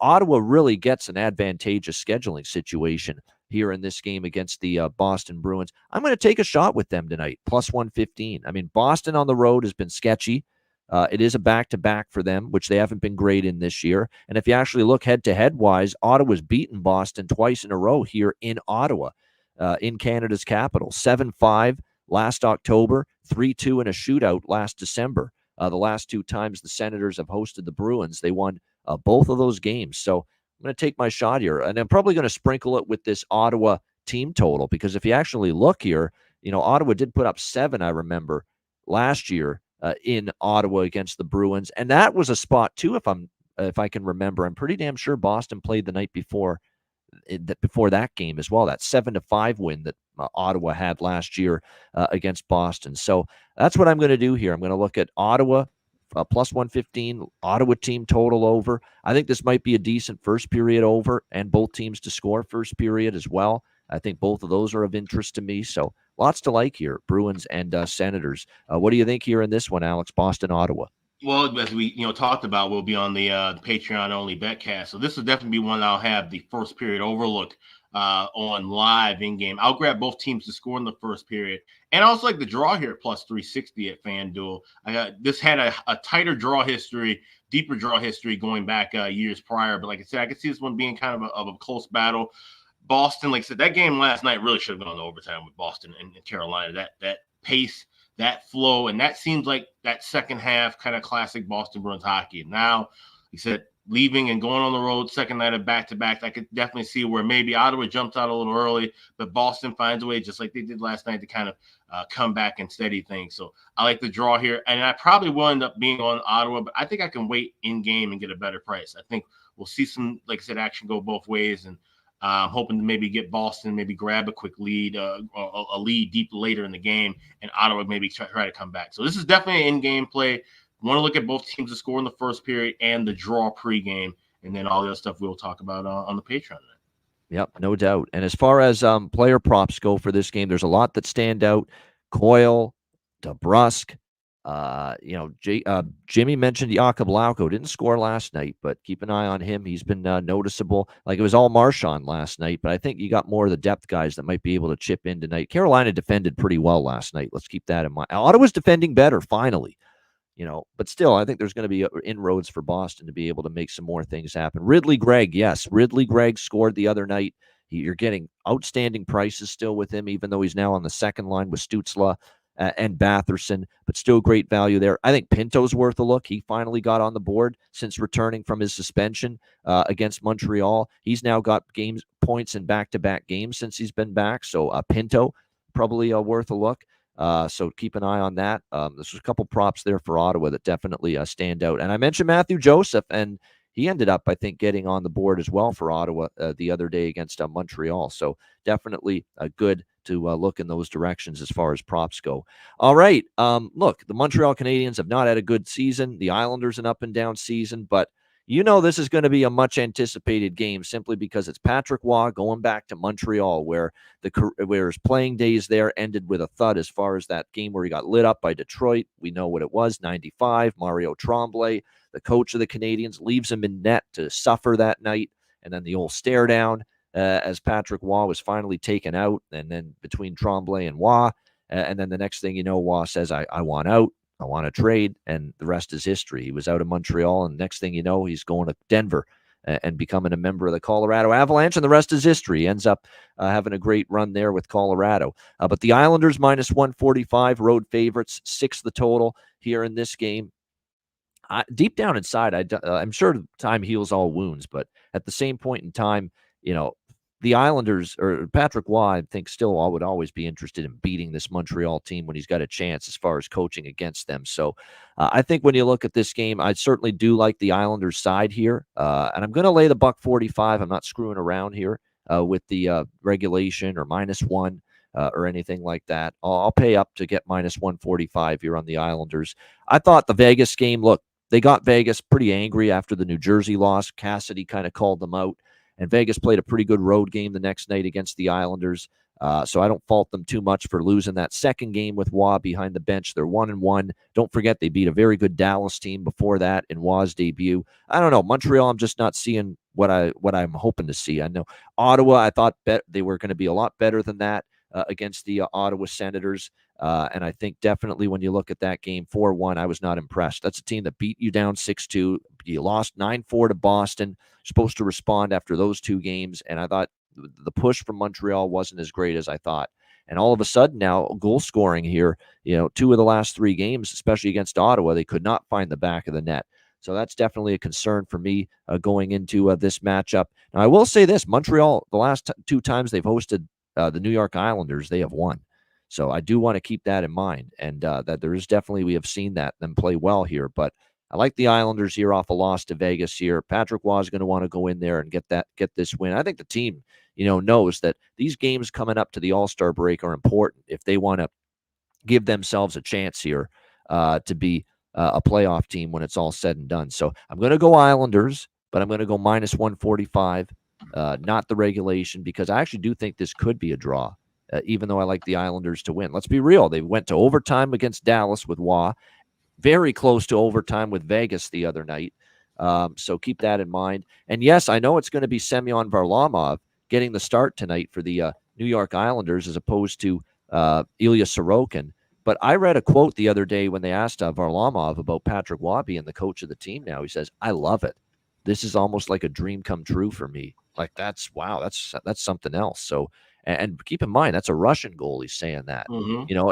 Ottawa really gets an advantageous scheduling situation here in this game against the Boston Bruins. I'm going to take a shot with them tonight, plus 115. I mean, Boston on the road has been sketchy. It is a back-to-back for them, which they haven't been great in this year. And if you actually look head-to-head wise, Ottawa's beaten Boston twice in a row here in Ottawa. In Canada's capital, 7-5 last October, 3-2 in a shootout last December. The last 2 times the Senators have hosted the Bruins, they won both of those games. So I'm going to take my shot here, and I'm probably going to sprinkle it with this Ottawa team total, because if you actually look here, Ottawa did put up 7, I remember, last year in Ottawa against the Bruins, and that was a spot too, if I can remember. I'm pretty damn sure Boston played the night before that game as well, that 7-5 win that Ottawa had last year against Boston. So that's what I'm going to do here. I'm going to look at Ottawa plus 115, Ottawa team total over. I think this might be a decent first period over, and both teams to score first period as well. I think both of those are of interest to me. So lots to like here, Bruins and Senators. What do you think here in this one, Alex? Boston, Ottawa. Well, as we talked about, we'll be on the Patreon only betcast. So this will definitely be one I'll have the first period overlook on live in game. I'll grab both teams to score in the first period, and I also like the draw here at plus 360 at FanDuel. This had a tighter draw history, deeper draw history going back years prior. But like I said, I could see this one being kind of a close battle. Boston, like I said, that game last night really should have gone to overtime with Boston and Carolina. That pace, that flow, and that seems like that second half kind of classic Boston Bruins hockey. Now, he said, leaving and going on the road second night of back-to-back, I could definitely see where maybe Ottawa jumps out a little early, but Boston finds a way, just like they did last night, to kind of come back and steady things. So I like the draw here, and I probably will end up being on Ottawa, but I think I can wait in-game and get a better price. I think we'll see some, like I said, action go both ways, and I'm hoping to maybe get Boston, maybe grab a quick lead, a lead deep later in the game, and Ottawa maybe try to come back. So this is definitely an in-game play. Want to look at both teams to score in the first period and the draw pregame, and then all the other stuff we'll talk about on the Patreon. Yep, no doubt. And as far as player props go for this game, there's a lot that stand out. Coyle, DeBrusk. Jimmy mentioned Jakob Lauko. Didn't score last night, but keep an eye on him. He's been noticeable. Like, it was all Marchand last night, but I think you got more of the depth guys that might be able to chip in tonight. Carolina defended pretty well last night. Let's keep that in mind. Ottawa's defending better, finally. But still, I think there's going to be inroads for Boston to be able to make some more things happen. Ridley Gregg, yes. Ridley Gregg scored the other night. You're getting outstanding prices still with him, even though he's now on the second line with Stützle and Batherson, but still great value there. I think Pinto's worth a look. He finally got on the board since returning from his suspension against Montreal. He's now got points in back-to-back games since he's been back. So Pinto, probably worth a look. So keep an eye on that. There's a couple props there for Ottawa that definitely stand out. And I mentioned Matthew Joseph, and he ended up, I think, getting on the board as well for Ottawa the other day against Montreal. So definitely good to look in those directions as far as props go. All right. Look, the Montreal Canadiens have not had a good season. The Islanders an up and down season, but this is going to be a much anticipated game simply because it's Patrick Roy going back to Montreal, where his playing days there ended with a thud as far as that game where he got lit up by Detroit. We know what it was, 95. Mario Tremblay, the coach of the Canadiens, leaves him in net to suffer that night. And then the old stare down as Patrick Roy was finally taken out. And then between Tremblay and Roy, and then the next thing you know, Roy says, I want out. I want to trade, and the rest is history. He was out of Montreal, and next thing you know, he's going to Denver and becoming a member of the Colorado Avalanche, and the rest is history. He ends up having a great run there with Colorado. But the Islanders minus 145, road favorites, 6 the total here in this game. Deep down inside, I'm sure time heals all wounds, but at the same point in time, the Islanders, or Patrick Roy, I think still would always be interested in beating this Montreal team when he's got a chance as far as coaching against them. So I think when you look at this game, I certainly do like the Islanders side here. And I'm going to lay the $1.45. I'm not screwing around here with the regulation or -1 or anything like that. I'll pay up to get minus 145 here on the Islanders. I thought the Vegas game, look, they got Vegas pretty angry after the New Jersey loss. Cassidy kind of called them out. And Vegas played a pretty good road game the next night against the Islanders. So I don't fault them too much for losing that second game with Roy behind the bench. They're 1-1. Don't forget they beat a very good Dallas team before that in Roy's debut. I don't know. Montreal, I'm just not seeing what I'm hoping to see. I know Ottawa, I thought they were going to be a lot better than that against the Ottawa Senators. And I think definitely when you look at that game 4-1, I was not impressed. That's a team that beat you down 6-2. You lost 9-4 to Boston. Supposed to respond after those 2 games. And I thought the push from Montreal wasn't as great as I thought. And all of a sudden now, goal scoring here, 2 of the last 3 games, especially against Ottawa, they could not find the back of the net. So that's definitely a concern for me going into this matchup. Now, I will say this, Montreal, the last 2 times they've hosted the New York Islanders, they have won. So I do want to keep that in mind. And that there is definitely, we have seen them play well here. But I like the Islanders here off a loss to Vegas here. Patrick Roy is going to want to go in there and get this win. I think the team, knows that these games coming up to the All-Star break are important if they want to give themselves a chance here to be a playoff team when it's all said and done. So I'm going to go Islanders, but I'm going to go minus 145, not the regulation, because I actually do think this could be a draw, even though I like the Islanders to win. Let's be real. They went to overtime against Dallas with Roy. very close to overtime with Vegas the other night. So keep that in mind. And yes, I know it's going to be Semyon Varlamov getting the start tonight for the New York Islanders as opposed to Ilya Sorokin. But I read a quote the other day when they asked Varlamov about Patrick Waugh being the coach of the team now. He says, "I love it. This is almost like a dream come true for me." Like, that's something else. So, and keep in mind, that's a Russian goalie saying that. Mm-hmm. You know,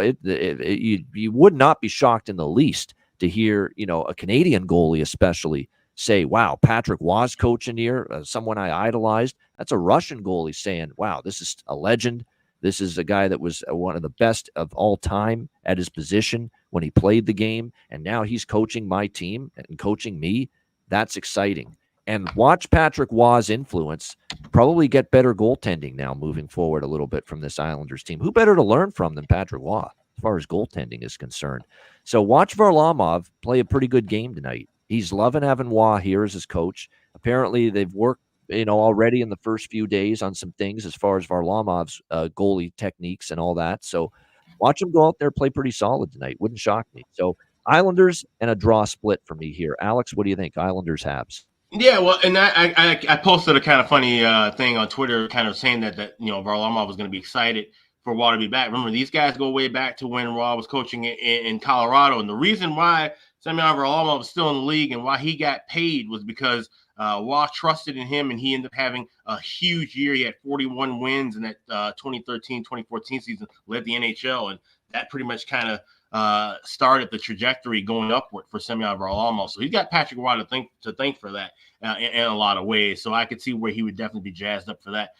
you would not be shocked in the least to hear, you know, a Canadian goalie especially say, "Wow, Patrick Waugh's coaching here, someone I idolized." That's a Russian goalie saying, "Wow, this is a legend. This is a guy that was one of the best of all time at his position when he played the game, and now he's coaching my team and coaching me." That's exciting. And watch Patrick Waugh's influence probably get better goaltending now moving forward a little bit from this Islanders team. Who better to learn from than Patrick Waugh as far as goaltending is concerned? So watch Varlamov play a pretty good game tonight. He's loving having Waugh here as his coach. Apparently, they've worked, you know, already in the first few days on some things as far as Varlamov's goalie techniques and all that. So watch him go out there, play pretty solid tonight. Wouldn't shock me. So Islanders and a draw split for me here. Alex, what do you think? Islanders Habs. Yeah, well, and I posted a kind of funny thing on Twitter, kind of saying that you know, Varlamov was going to be excited for Waugh to be back. Remember, these guys go way back to when Waugh was coaching in Colorado, and the reason why Semyon Varlamov was still in the league and why he got paid was because Waugh trusted in him, and he ended up having a huge year. He had 41 wins in that 2013-2014 season, led the NHL, and that pretty much kind of started the trajectory going upward for Semyon Varlamov. So he's got Patrick Waugh to thank for that in a lot of ways. So I could see where he would definitely be jazzed up for that.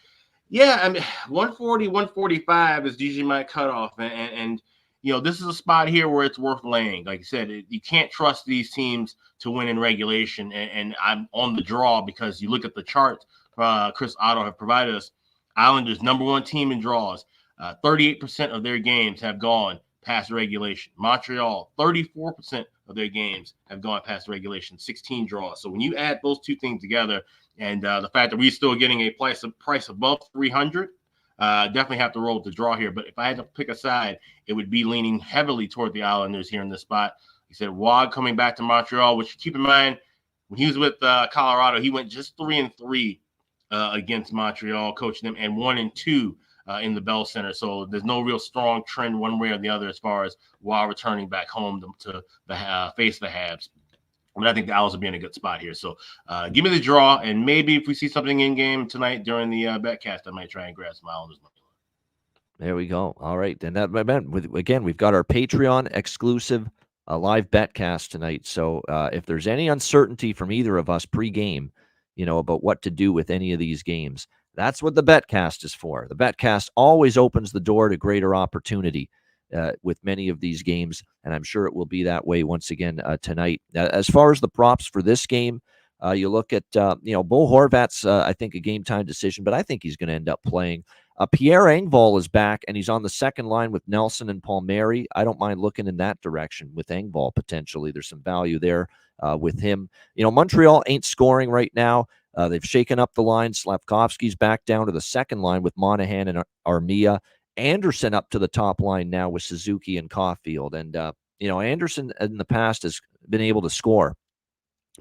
Yeah, I mean, 140, 145 is usually my cutoff. And you know, this is a spot here where it's worth laying. Like I said, you can't trust these teams to win in regulation. And I'm on the draw because you look at the chart Chris Otto have provided us. Islanders, number one team in draws. 38% of their games have gone past regulation. Montreal, 34% of their games have gone past regulation, 16 draws. So when you add those two things together, and the fact that we're still getting a price above 300, definitely have to roll with the draw here. But if I had to pick a side, it would be leaning heavily toward the Islanders here in this spot. He said Waugh coming back to Montreal, which keep in mind, when he was with Colorado, he went just 3-3 against Montreal, coaching them, and 1-2 in the Bell Center. So there's no real strong trend one way or the other as far as Waugh returning back home to face the Habs. But I think the Owls will be in a good spot here. So give me the draw, and maybe if we see something in game tonight during the betcast, I might try and grab some Islanders. There we go. All right. And that meant, again, we've got our Patreon exclusive live betcast tonight. So if there's any uncertainty from either of us pregame, you know, about what to do with any of these games, that's what the betcast is for. The betcast always opens the door to greater opportunity with many of these games, and I'm sure it will be that way once again tonight. As far as the props for this game, you look at, you know, Bo Horvat's, I think, a game-time decision, but I think he's going to end up playing. Pierre Engvall is back, and he's on the second line with Nelson and Palmieri. I don't mind looking in that direction with Engvall potentially. There's some value there with him. You know, Montreal ain't scoring right now. They've shaken up the line. Slavkovsky's back down to the second line with Monahan and Armia. Anderson up to the top line now with Suzuki and Caulfield. And, you know, Anderson in the past has been able to score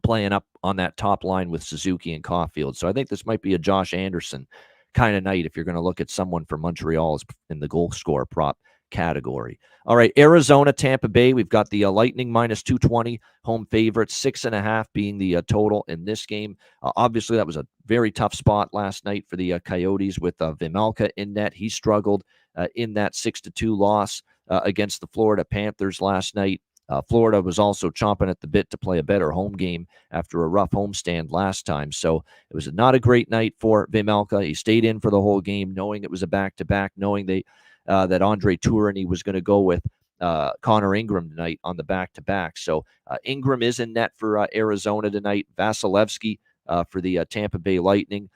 playing up on that top line with Suzuki and Caulfield. So I think this might be a Josh Anderson kind of night if you're going to look at someone for Montreal in the goal scorer prop category. All right, Arizona, Tampa Bay. We've got the Lightning minus 220 home favorites, 6.5 being the total in this game. Obviously, that was a very tough spot last night for the Coyotes with Vejmelka in net. He struggled in that 6-2 loss against the Florida Panthers last night. Florida was also chomping at the bit to play a better home game after a rough homestand last time. So it was not a great night for Vejmelka. He stayed in for the whole game, knowing it was a back-to-back, knowing that Andre Tourigny was going to go with Connor Ingram tonight on the back-to-back. So Ingram is in net for Arizona tonight. Vasilevsky for the Tampa Bay Lightning.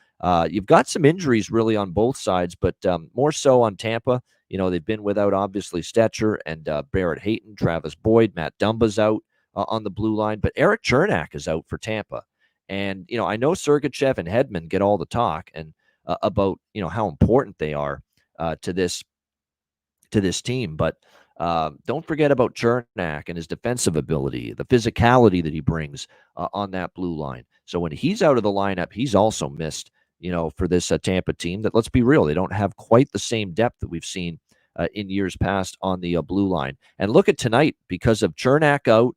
You've got some injuries really on both sides, but more so on Tampa. You know, they've been without, obviously, Stetcher and Barrett Hayton, Travis Boyd, Matt Dumba's out on the blue line, but Eric Chernak is out for Tampa. And, you know, I know Sergachev and Hedman get all the talk and about, you know, how important they are to this team. But Don't forget about Chernak and his defensive ability, the physicality that he brings on that blue line. So when he's out of the lineup, he's also missed, for this Tampa team that, let's be real, they don't have quite the same depth that we've seen in years past on the blue line. And look at tonight, because of Chernak out,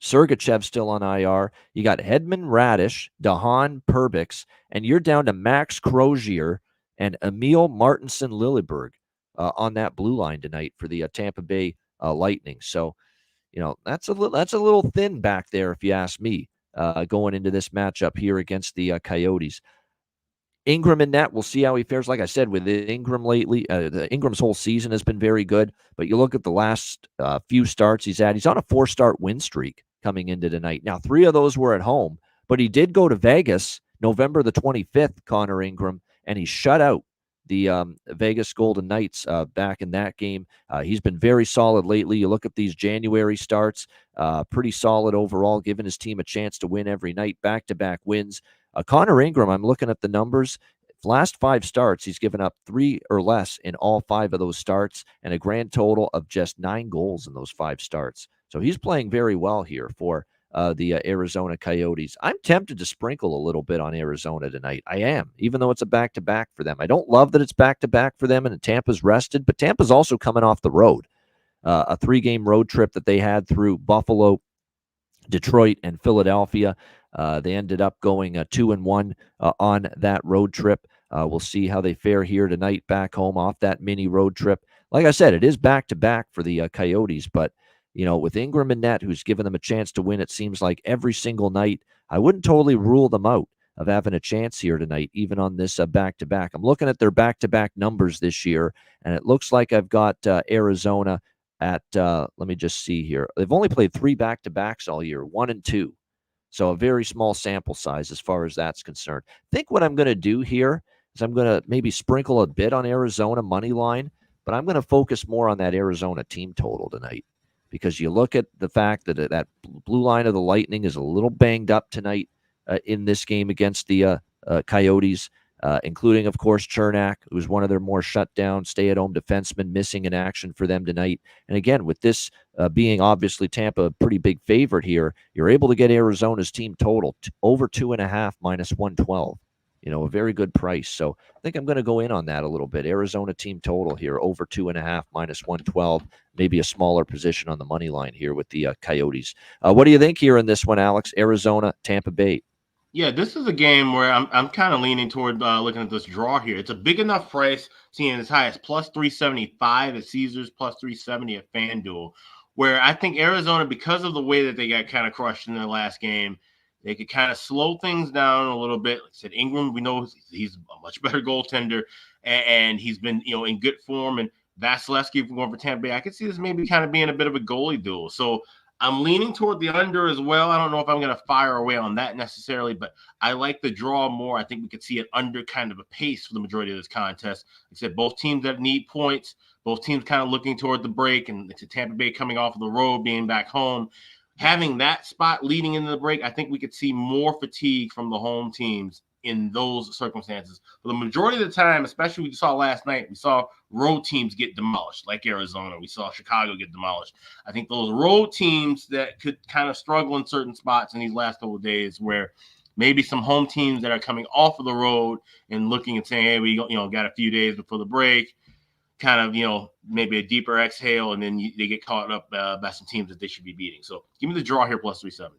Sergachev still on IR. You got Hedman, Radish, Dahan, Perbix, and you're down to Max Crozier and Emil Martinson Lilleberg on that blue line tonight for the Tampa Bay Lightning. So, that's a little thin back there, if you ask me, going into this matchup here against the Coyotes. Ingram in net, we'll see how he fares. Like I said, with Ingram lately, Ingram's whole season has been very good. But you look at the last few starts he's on a 4-start win streak coming into tonight. Now, 3 of those were at home, but he did go to Vegas November the 25th, Connor Ingram, and he shut out the Vegas Golden Knights back in that game. He's been very solid lately. You look at these January starts, pretty solid overall, giving his team a chance to win every night, back-to-back wins. Connor Ingram, I'm looking at the numbers. Last 5 starts, he's given up 3 or less in all 5 of those starts, and a grand total of just 9 goals in those 5 starts. So he's playing very well here for the Arizona Coyotes. I'm tempted to sprinkle a little bit on Arizona tonight. I am, even though it's a back-to-back for them. I don't love that it's back-to-back for them and Tampa's rested, but Tampa's also coming off the road. A 3-game road trip that they had through Buffalo, Detroit, and Philadelphia. They ended up going 2-1 on that road trip. We'll see how they fare here tonight back home off that mini road trip. Like I said, it is back-to-back for the Coyotes, but with Ingram and net, who's given them a chance to win, it seems like every single night, I wouldn't totally rule them out of having a chance here tonight, even on this back-to-back. I'm looking at their back-to-back numbers this year, and it looks like I've got Arizona at, let me just see here. They've only played 3 back-to-backs all year, 1 and 2. So a very small sample size as far as that's concerned. I think what I'm going to do here is I'm going to maybe sprinkle a bit on Arizona money line, but I'm going to focus more on that Arizona team total tonight, because you look at the fact that that blue line of the Lightning is a little banged up tonight in this game against the Coyotes, including, of course, Chernak, who's one of their more shut down, stay-at-home defensemen, missing in action for them tonight. And again, with this being obviously Tampa a pretty big favorite here, you're able to get Arizona's team total over 2.5 minus 112. A very good price. So I think I'm going to go in on that a little bit. Arizona team total here over 2.5 minus 112. Maybe a smaller position on the money line here with the Coyotes. What do you think here in this one, Alex? Arizona, Tampa Bay. Yeah, this is a game where I'm kind of leaning toward looking at this draw here. It's a big enough price, seeing as high as plus 375 at Caesars, plus 370 at FanDuel, where I think Arizona, because of the way that they got kind of crushed in their last game, they could kind of slow things down a little bit. Like I said, Ingram, we know he's a much better goaltender, and he's been in good form. And Vasilevsky going for Tampa Bay, I could see this maybe kind of being a bit of a goalie duel. So I'm leaning toward the under as well. I don't know if I'm going to fire away on that necessarily, but I like the draw more. I think we could see it under kind of a pace for the majority of this contest. Like I said, both teams that need points, both teams kind of looking toward the break, and it's Tampa Bay coming off of the road, being back home. Having that spot leading into the break, I think we could see more fatigue from the home teams in those circumstances. For the majority of the time, especially we saw last night, we saw road teams get demolished, like Arizona. We saw Chicago get demolished. I think those road teams that could kind of struggle in certain spots in these last couple of days, where maybe some home teams that are coming off of the road and looking and saying, hey, we got a few days before the break, kind of, maybe a deeper exhale, and then they get caught up by some teams that they should be beating. So give me the draw here, plus 370.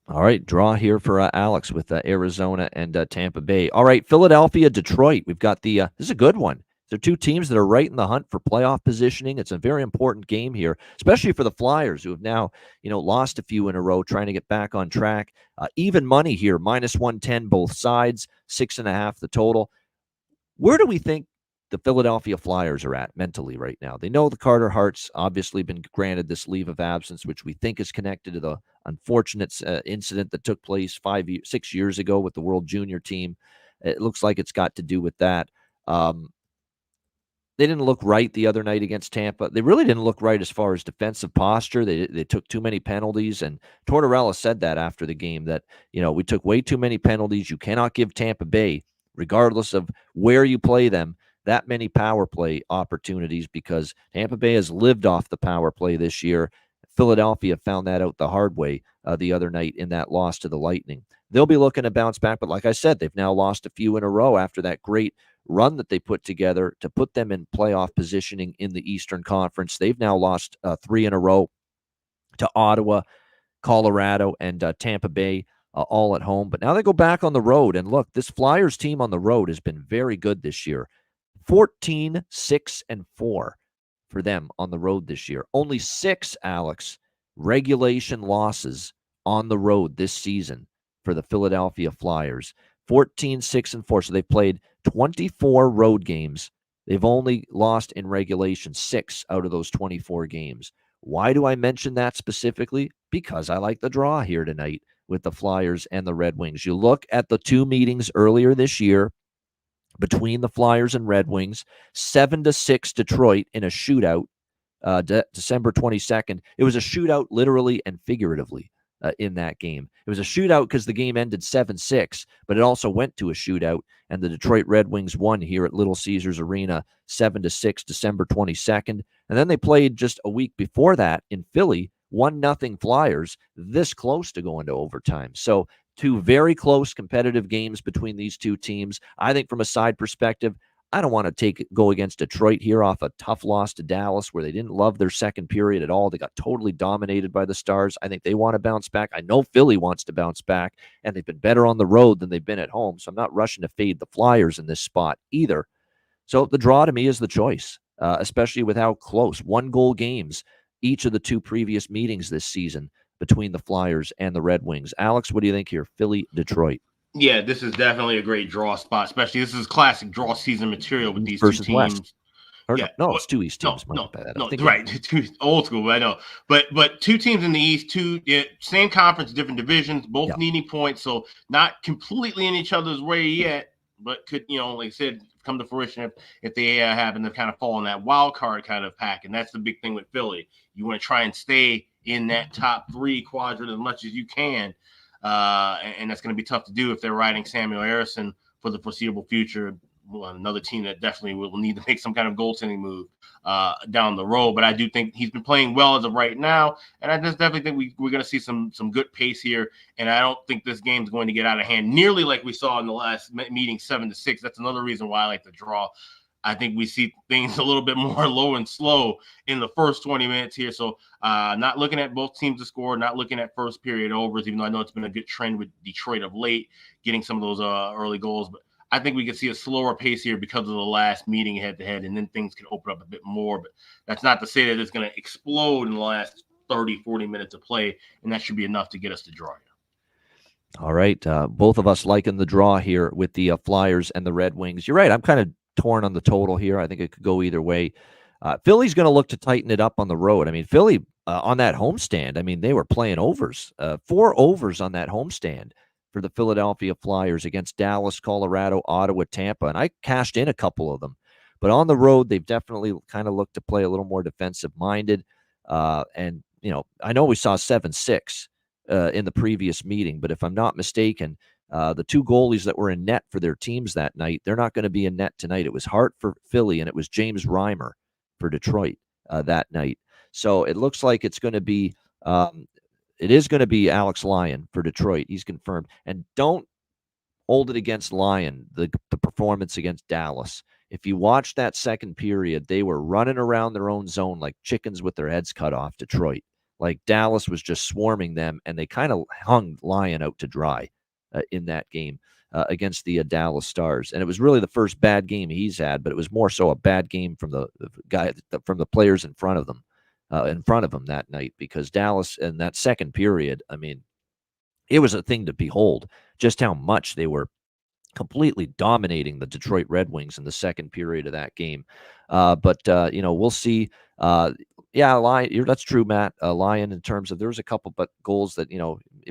All right, draw here for Alex with Arizona and Tampa Bay. All right, Philadelphia, Detroit. We've got this is a good one. They're 2 teams that are right in the hunt for playoff positioning. It's a very important game here, especially for the Flyers, who have now, lost a few in a row, trying to get back on track. Even money here, minus 110 both sides, 6.5 the total. Where do we think the Philadelphia Flyers are at mentally right now? They know the Carter Hart's obviously been granted this leave of absence, which we think is connected to the unfortunate incident that took place 6 years ago with the World Junior team. It looks like it's got to do with that. They didn't look right the other night against Tampa. They really didn't look right as far as defensive posture. They took too many penalties, and Tortorella said that after the game, that we took way too many penalties. You cannot give Tampa Bay, regardless of where you play them, that many power play opportunities because Tampa Bay has lived off the power play this year. Philadelphia found that out the hard way the other night in that loss to the Lightning. They'll be looking to bounce back, but like I said, they've now lost a few in a row after that great run that they put together to put them in playoff positioning in the Eastern Conference. They've now lost 3 in a row to Ottawa, Colorado, and Tampa Bay, all at home. But now they go back on the road. And look, this Flyers team on the road has been very good this year. 14-6-4 for them on the road this year. Only 6, Alex, regulation losses on the road this season for the Philadelphia Flyers. 14-6-4. So they've played 24 road games. They've only lost in regulation 6 out of those 24 games. Why do I mention that specifically? Because I like the draw here tonight with the Flyers and the Red Wings. You look at the 2 meetings earlier this year between the Flyers and Red Wings, 7-6 Detroit in a shootout, December 22nd. It was a shootout literally and figuratively in that game. It was a shootout because the game ended 7-6, but it also went to a shootout, and the Detroit Red Wings won here at Little Caesars Arena 7-6 December 22nd. And then they played just a week before that in Philly, 1-0 Flyers, this close to going to overtime. So 2 very close competitive games between these 2 teams. I think from a side perspective, I don't want to go against Detroit here off a tough loss to Dallas where they didn't love their second period at all. They got totally dominated by the Stars. I think they want to bounce back. I know Philly wants to bounce back, and they've been better on the road than they've been at home. So I'm not rushing to fade the Flyers in this spot either. So the draw to me is the choice, especially with how close 1-goal games each of the 2 previous meetings this season between the Flyers and the Red Wings. Alex, what do you think here? Philly, Detroit. Yeah, this is definitely a great draw spot, especially this is classic draw season material with these versus 2 teams. West. Or yeah, no, it's 2 East teams. No, right. Old school, I know. But 2 teams in the East, same conference, different divisions, both needing points, so not completely in each other's way yet, but could, like I said, come to fruition if they happen to kind of fall in that wild card kind of pack. And that's the big thing with Philly. You want to try and stay in that top 3 quadrant as much as you can. And that's going to be tough to do if they're riding Samuel Harrison for the foreseeable future. Well, another team that definitely will need to make some kind of goaltending move down the road. But I do think he's been playing well as of right now, and I just definitely think we're going to see some good pace here. And I don't think this game's going to get out of hand nearly like we saw in the last meeting, 7-6. That's another reason why I like the draw. I think we see things a little bit more low and slow in the first 20 minutes here. So not looking at both teams to score, not looking at first period overs, even though I know it's been a good trend with Detroit of late, getting some of those early goals. But I think we can see a slower pace here because of the last meeting head-to-head, and then things can open up a bit more. But that's not to say that it's going to explode in the last 30, 40 minutes of play, and that should be enough to get us to draw here. All right. Both of us liking the draw here with the Flyers and the Red Wings. You're right. I'm kind of torn on the total here. I think it could go either way. Philly's going to look to tighten it up on the road. I mean, Philly on that homestand, I mean, they were playing overs, 4 overs on that homestand for the Philadelphia Flyers against Dallas, Colorado, Ottawa, Tampa, and I cashed in a couple of them. But on the road, they've definitely kind of looked to play a little more defensive-minded. And, I know we saw 7-6 in the previous meeting, but if I'm not mistaken, the 2 goalies that were in net for their teams that night, they're not going to be in net tonight. It was Hart for Philly, and it was James Reimer for Detroit that night. So it looks like it's going to be it is going to be Alex Lyon for Detroit. He's confirmed. And don't hold it against Lyon, the performance against Dallas. If you watch that second period, they were running around their own zone like chickens with their heads cut off, Detroit. Like Dallas was just swarming them, and they kind of hung Lyon out to dry in that game against the Dallas Stars. And it was really the first bad game he's had, but it was more so a bad game from the players in front of them. That night, because Dallas in that second period, I mean, it was a thing to behold just how much they were completely dominating the Detroit Red Wings in the second period of that game. But we'll see. Lyon, that's true, Matt. Lyon, in terms of there was a couple but goals that,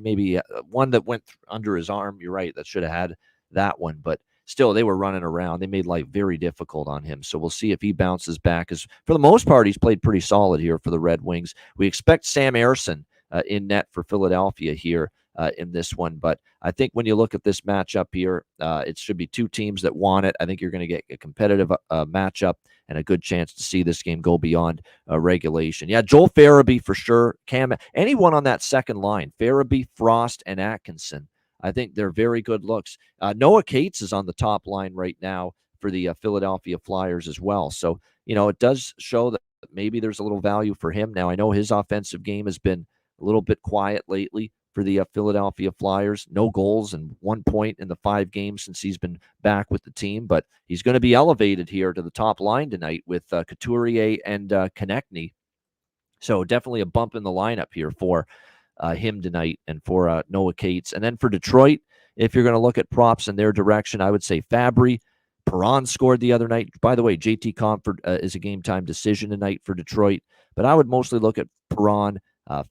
maybe one that went under his arm. You're right. That should have had that one, but still, they were running around. They made life very difficult on him. So we'll see if he bounces back. As for the most part, he's played pretty solid here for the Red Wings. We expect Sam Ersson in net for Philadelphia here. in this one. But I think when you look at this matchup here, it should be two teams that want it. I think you're going to get a competitive matchup and a good chance to see this game go beyond regulation. Yeah, Joel Farabee for sure. Cam, anyone on that second line, Farabee, Frost, and Atkinson. I think they're very good looks. Noah Cates is on the top line right now for the Philadelphia Flyers as well. So, it does show that maybe there's a little value for him. Now, I know his offensive game has been a little bit quiet lately for the Philadelphia Flyers. No goals and 1 point in the 5 games since he's been back with the team. But he's going to be elevated here to the top line tonight with Couturier and Konechny. So definitely a bump in the lineup here for him tonight and for Noah Cates. And then for Detroit, if you're going to look at props in their direction, I would say Fabry. Perron scored the other night. By the way, JT Compher is a game-time decision tonight for Detroit. But I would mostly look at Perron,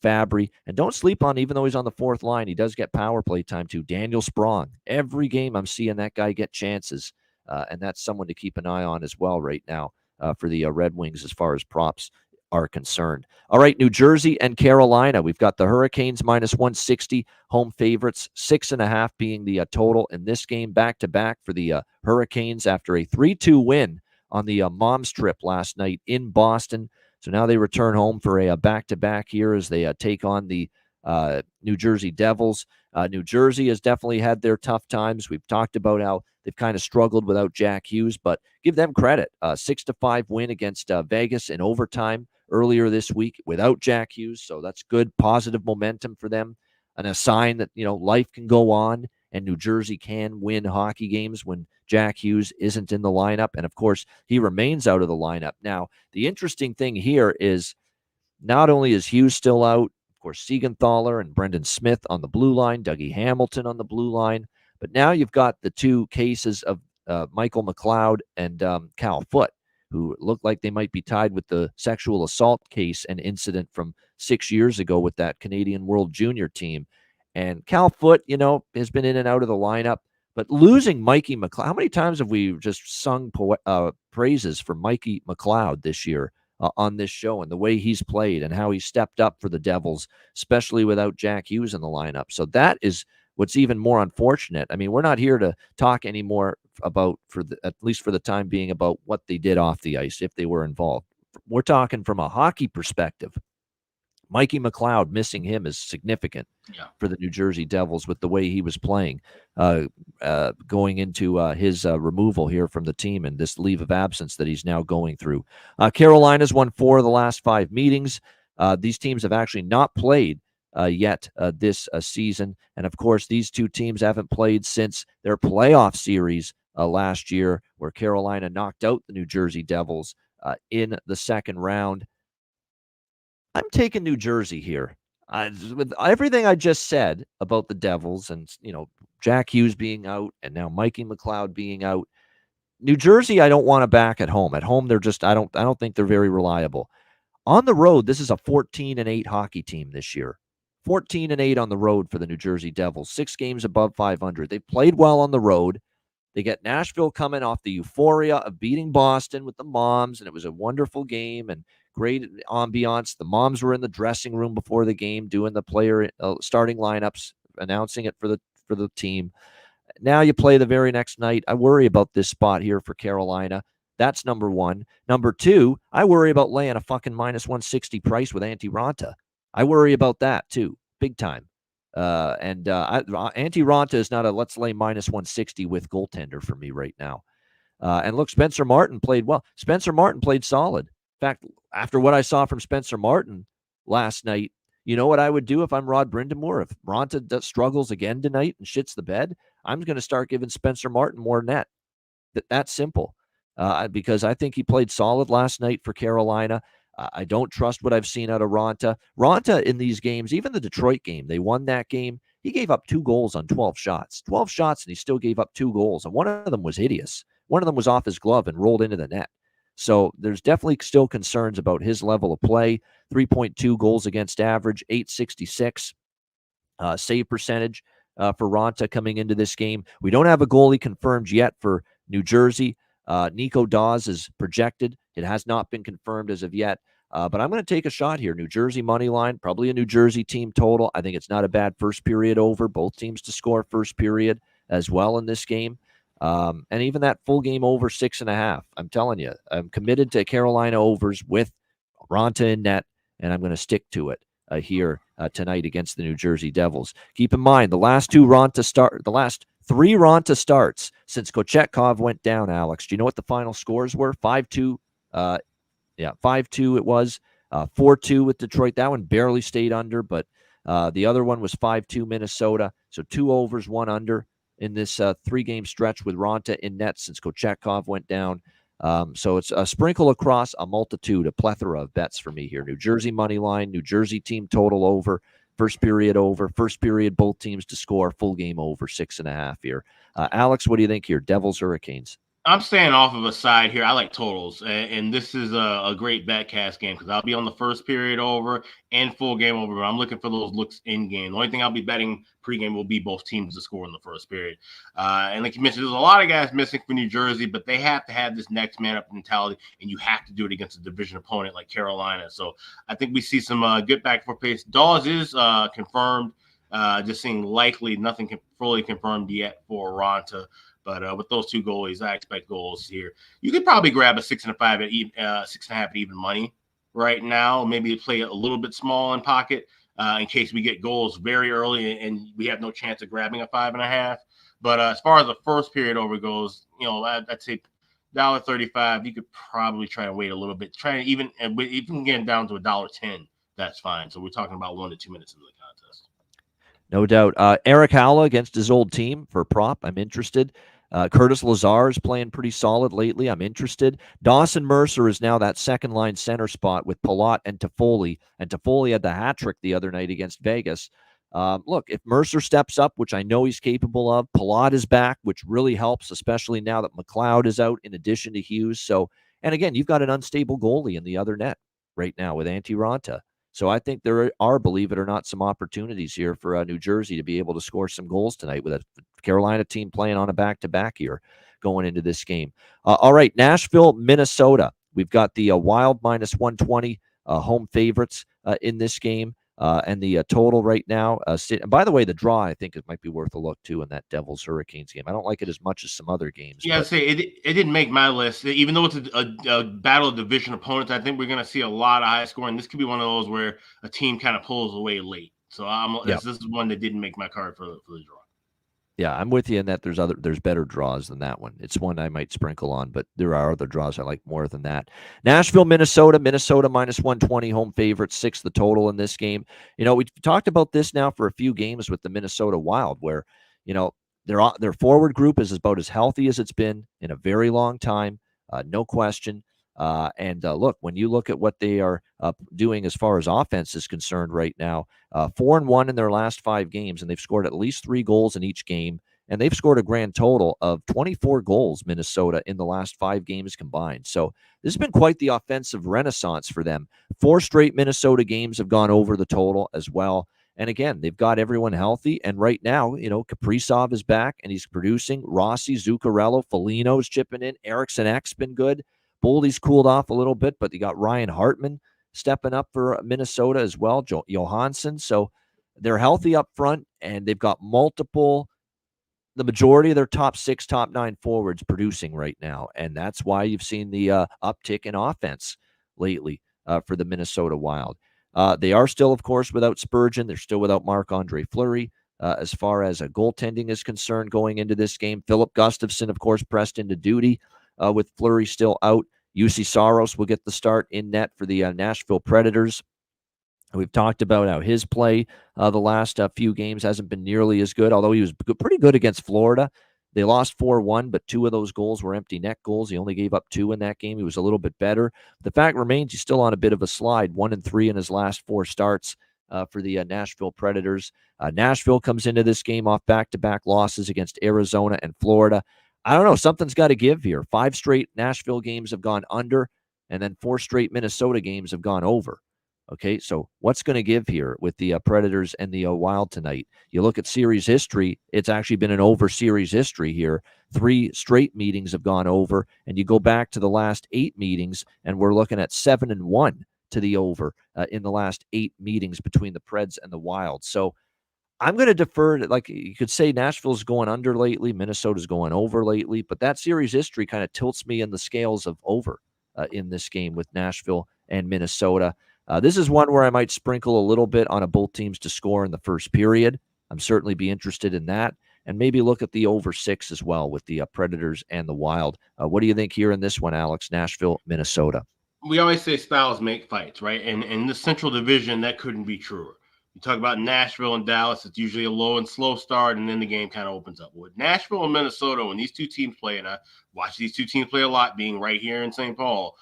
Fabry. And don't sleep on, even though he's on the fourth line, he does get power play time too. Daniel Sprong. Every game I'm seeing that guy get chances. And that's someone to keep an eye on as well right now for the Red Wings as far as props are concerned. All right, New Jersey and Carolina. We've got the Hurricanes minus 160, home favorites, 6.5 being the total in this game, back-to-back for the Hurricanes after a 3-2 win on the Moms trip last night in Boston. So now they return home for a back-to-back here as they take on the New Jersey Devils. New Jersey has definitely had their tough times. We've talked about how they've kind of struggled without Jack Hughes, but give them credit. 6-5 win against Vegas in overtime earlier this week without Jack Hughes. So that's good, positive momentum for them, and a sign that, life can go on and New Jersey can win hockey games when Jack Hughes isn't in the lineup. And of course, he remains out of the lineup. Now, the interesting thing here is not only is Hughes still out, of course, Siegenthaler and Brendan Smith on the blue line, Dougie Hamilton on the blue line, but now you've got the two cases of Michael McLeod and Cal Foote, who look like they might be tied with the sexual assault case and incident from 6 years ago with that Canadian World Junior team. And Cal Foote, has been in and out of the lineup, but losing Mikey McLeod, how many times have we just sung praises for Mikey McLeod this year on this show, and the way he's played and how he stepped up for the Devils, especially without Jack Hughes in the lineup. So that is what's even more unfortunate. I mean, we're not here to talk anymore about, at least for the time being, about what they did off the ice, if they were involved. We're talking from a hockey perspective. Mikey McLeod, missing him is significant for the New Jersey Devils with the way he was playing going into his removal here from the team and this leave of absence that he's now going through. Carolina's won 4 of the last 5 meetings. These teams have actually not played yet this season. And of course, these two teams haven't played since their playoff series last year, where Carolina knocked out the New Jersey Devils in the second round. I'm taking New Jersey here. With everything I just said about the Devils and, Jack Hughes being out and now Mikey McLeod being out, New Jersey, I don't want to back at home. At home, they're just, I don't think they're very reliable. On the road, this is a 14-8 hockey team this year. 14-8 on the road for the New Jersey Devils. 6 games above 500. They've played well on the road. They get Nashville coming off the euphoria of beating Boston with the Moms, and it was a wonderful game and great ambiance. The Moms were in the dressing room before the game doing the player starting lineups, announcing it for the team. Now you play the very next night. I worry about this spot here for Carolina. That's number one. Number two, I worry about laying a fucking minus 160 price with Antti Raanta. I worry about that too, big time. Antti Raanta is not a let's lay minus 160 with goaltender for me right now. And look, Spencer Martin played well. Spencer Martin played solid. In fact, after what I saw from Spencer Martin last night, you know what I would do if I'm Rod Brindamore? If Raanta struggles again tonight and shits the bed, I'm going to start giving Spencer Martin more net. That's simple. Because I think he played solid last night for Carolina. I don't trust what I've seen out of Raanta. Raanta in these games, even the Detroit game, they won that game. He gave up 2 goals on 12 shots. 12 shots, and he still gave up 2 goals. And one of them was hideous. One of them was off his glove and rolled into the net. So there's definitely still concerns about his level of play. 3.2 goals against average, .866 save percentage for Raanta coming into this game. We don't have a goalie confirmed yet for New Jersey. Nico Dawes is projected. It has not been confirmed as of yet. But I'm going to take a shot here. New Jersey money line, probably a New Jersey team total. I think it's not a bad first period over. Both teams to score first period as well in this game. And even that full game over 6.5. I'm telling you, I'm committed to Carolina overs with Raanta in net, and I'm going to stick to it here tonight against the New Jersey Devils. Keep in mind, the last three Raanta starts since Kochetkov went down, Alex. Do you know what the final scores were? 5-2. 5-2 it was. 4-2 with Detroit. That one barely stayed under, but the other one was 5-2 Minnesota. So 2 overs, 1 under in this 3-game stretch with Raanta in net since Kochetkov went down. So it's a sprinkle across a plethora of bets for me here. New Jersey money line, New Jersey team total over, first period both teams to score, full game over 6.5 here. Alex, what do you think here? Devils, Hurricanes. I'm staying off of a side here. I like totals, and this is a great betcast game because I'll be on the first period over and full game over. But I'm looking for those looks in game. The only thing I'll be betting pregame will be both teams to score in the first period. And like you mentioned, there's a lot of guys missing for New Jersey, but they have to have this next man up mentality, and you have to do it against a division opponent like Carolina. So I think we see some good back and forth pace. Dawes is confirmed. Just seeing likely nothing fully confirmed yet for Raanta. But with those 2 goalies, I expect goals here. You could probably grab a 6.5 at 6.5 at even money right now. Maybe play a little bit small in pocket in case we get goals very early and we have no chance of grabbing a 5.5. But as far as the first period over goes, I'd say $1.35. You could probably try and wait a little bit. Try and even get down to $1.10. That's fine. So we're talking about 1 to 2 minutes into the contest. No doubt. Eric Haula against his old team for prop. I'm interested. Curtis Lazar is playing pretty solid lately. I'm interested. Dawson Mercer is now that second-line center spot with Palat and Toffoli. And Toffoli had the hat trick the other night against Vegas. Look, if Mercer steps up, which I know he's capable of, Palat is back, which really helps, especially now that McLeod is out in addition to Hughes. So, and again, you've got an unstable goalie in the other net right now with Antti Raanta. So I think there are, believe it or not, some opportunities here for New Jersey to be able to score some goals tonight with a Carolina team playing on a back-to-back here going into this game. All right, Nashville, Minnesota. We've got the Wild minus 120 home favorites in this game. And the total right now. And by the way, the draw, I think it might be worth a look, too, in that Devils Hurricanes game. I don't like it as much as some other games. Yeah, I'd say it didn't make my list. Even though it's a battle of division opponents, I think we're going to see a lot of high scoring. This could be one of those where a team kind of pulls away late. So this is one that didn't make my card for the draw. Yeah, I'm with you in that there's better draws than that one. It's one I might sprinkle on, but there are other draws I like more than that. Nashville, Minnesota minus 120 home favorite, 6 the total in this game. We talked about this now for a few games with the Minnesota Wild, where their forward group is about as healthy as it's been in a very long time, no question. Look, when you look at what they are doing as far as offense is concerned right now, 4-1 in their last 5 games, and they've scored at least 3 goals in each game, and they've scored a grand total of 24 goals, Minnesota, in the last 5 games combined. So this has been quite the offensive renaissance for them. 4 straight Minnesota games have gone over the total as well. And again, they've got everyone healthy. And right now, Kaprizov is back, and he's producing. Rossi, Zuccarello, Foligno's chipping in. Eriksson Ek's been good. Boldy's cooled off a little bit, but you got Ryan Hartman stepping up for Minnesota as well, Johansson. So they're healthy up front, and they've got the majority of their top 6, top 9 forwards producing right now. And that's why you've seen the uptick in offense lately for the Minnesota Wild. They are still, of course, without Spurgeon. They're still without Marc-Andre Fleury. As far as goaltending is concerned going into this game, Philip Gustafsson, of course, pressed into duty. With Fleury still out, UC Saros will get the start in net for the Nashville Predators. We've talked about how his play the last few games hasn't been nearly as good, although he was pretty good against Florida. They lost 4-1, but 2 of those goals were empty net goals. He only gave up 2 in that game. He was a little bit better. The fact remains he's still on a bit of a slide, 1-3 in his last 4 starts for the Nashville Predators. Nashville comes into this game off back-to-back losses against Arizona and Florida. I don't know. Something's got to give here. 5 straight Nashville games have gone under, and then 4 straight Minnesota games have gone over. Okay, so what's going to give here with the Predators and the Wild tonight? You look at series history, it's actually been an over series history here. 3 straight meetings have gone over, and you go back to the last 8 meetings, and we're looking at 7-1 to the over in the last 8 meetings between the Preds and the Wild. So I'm going to defer to, like you could say, Nashville's going under lately, Minnesota's going over lately, but that series history kind of tilts me in the scales of over in this game with Nashville and Minnesota. This is one where I might sprinkle a little bit on both teams to score in the first period. I'm certainly be interested in that, and maybe look at the over 6 as well with the Predators and the Wild. What do you think here in this one, Alex? Nashville, Minnesota. We always say styles make fights, right? And in the Central Division, that couldn't be truer. You talk about Nashville and Dallas, it's usually a low and slow start, and then the game kind of opens up. With Nashville and Minnesota, when these two teams play, and I watch these two teams play a lot, being right here in St. Paul,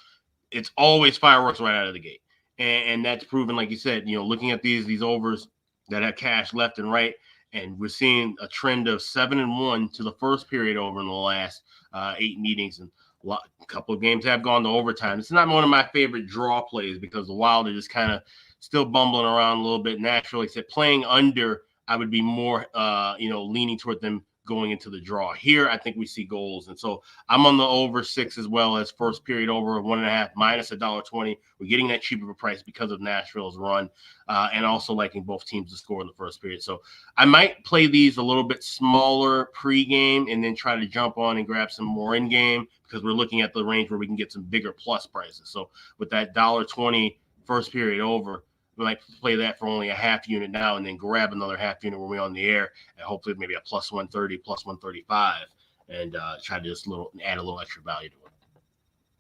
it's always fireworks right out of the gate. And that's proven, like you said, looking at these overs that have cash left and right, and we're seeing a trend of 7-1 to the first period over in the last 8 meetings, and a couple of games have gone to overtime. It's not one of my favorite draw plays because the Wild are just kind of still bumbling around a little bit. Naturally, except playing under, I would be more, leaning toward them going into the draw. Here, I think we see goals. And so I'm on the over 6 as well as first period over of 1.5 minus $1.20. We're getting that cheaper of a price because of Nashville's run and also liking both teams to score in the first period. So I might play these a little bit smaller pregame and then try to jump on and grab some more in game because we're looking at the range where we can get some bigger plus prices. So with that $1.20 first period over, we might play that for only a half unit now and then grab another half unit when we're on the air and hopefully maybe a plus 130, plus 135 and try to just add a little extra value to it.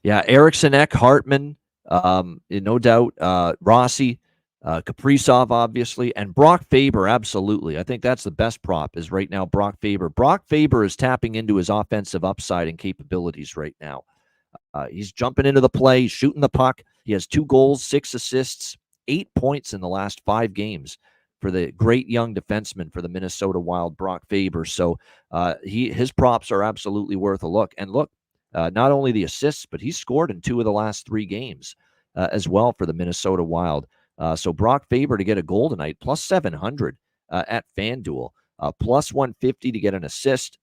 Yeah, Eriksson, Ek, Hartman, no doubt, Rossi, Kaprizov, obviously, and Brock Faber, absolutely. I think that's the best prop is right now Brock Faber. Brock Faber is tapping into his offensive upside and capabilities right now. He's jumping into the play, shooting the puck. He has 2 goals, 6 assists, 8 points in the last 5 games for the great young defenseman for the Minnesota Wild, Brock Faber. So his props are absolutely worth a look. And look, not only the assists, but he's scored in 2 of the last 3 games as well for the Minnesota Wild. So Brock Faber to get a goal tonight, plus 700 at FanDuel, plus 150 to get an assist.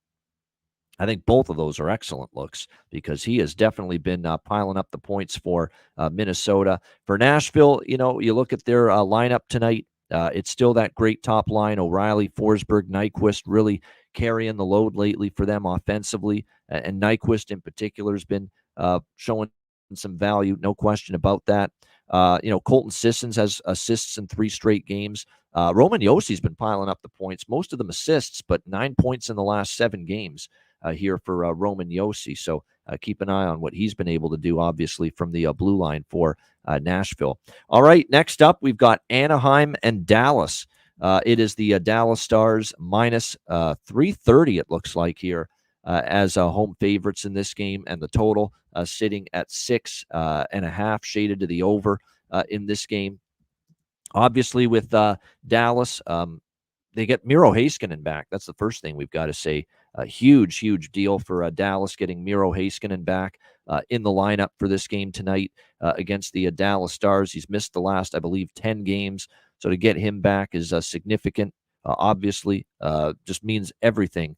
I think both of those are excellent looks because he has definitely been piling up the points for Minnesota. For Nashville, you look at their lineup tonight. It's still that great top line, O'Reilly, Forsberg, Nyquist, really carrying the load lately for them offensively. And Nyquist in particular has been showing some value, no question about that. Colton Sissons has assists in 3 straight games. Roman Yossi's been piling up the points, most of them assists, but 9 points in the last 7 games. Here for Roman Josi. So keep an eye on what he's been able to do, obviously, from the blue line for Nashville. All right, next up, we've got Anaheim and Dallas. It is the Dallas Stars minus 330, it looks like here, as home favorites in this game, and the total sitting at 6.5, shaded to the over in this game. Obviously, with Dallas, they get Miro Heiskanen back. That's the first thing we've got to say. A huge, huge deal for Dallas getting Miro Heiskanen back in the lineup for this game tonight against the Dallas Stars. He's missed the last, I believe, 10 games. So to get him back is significant. Obviously, just means everything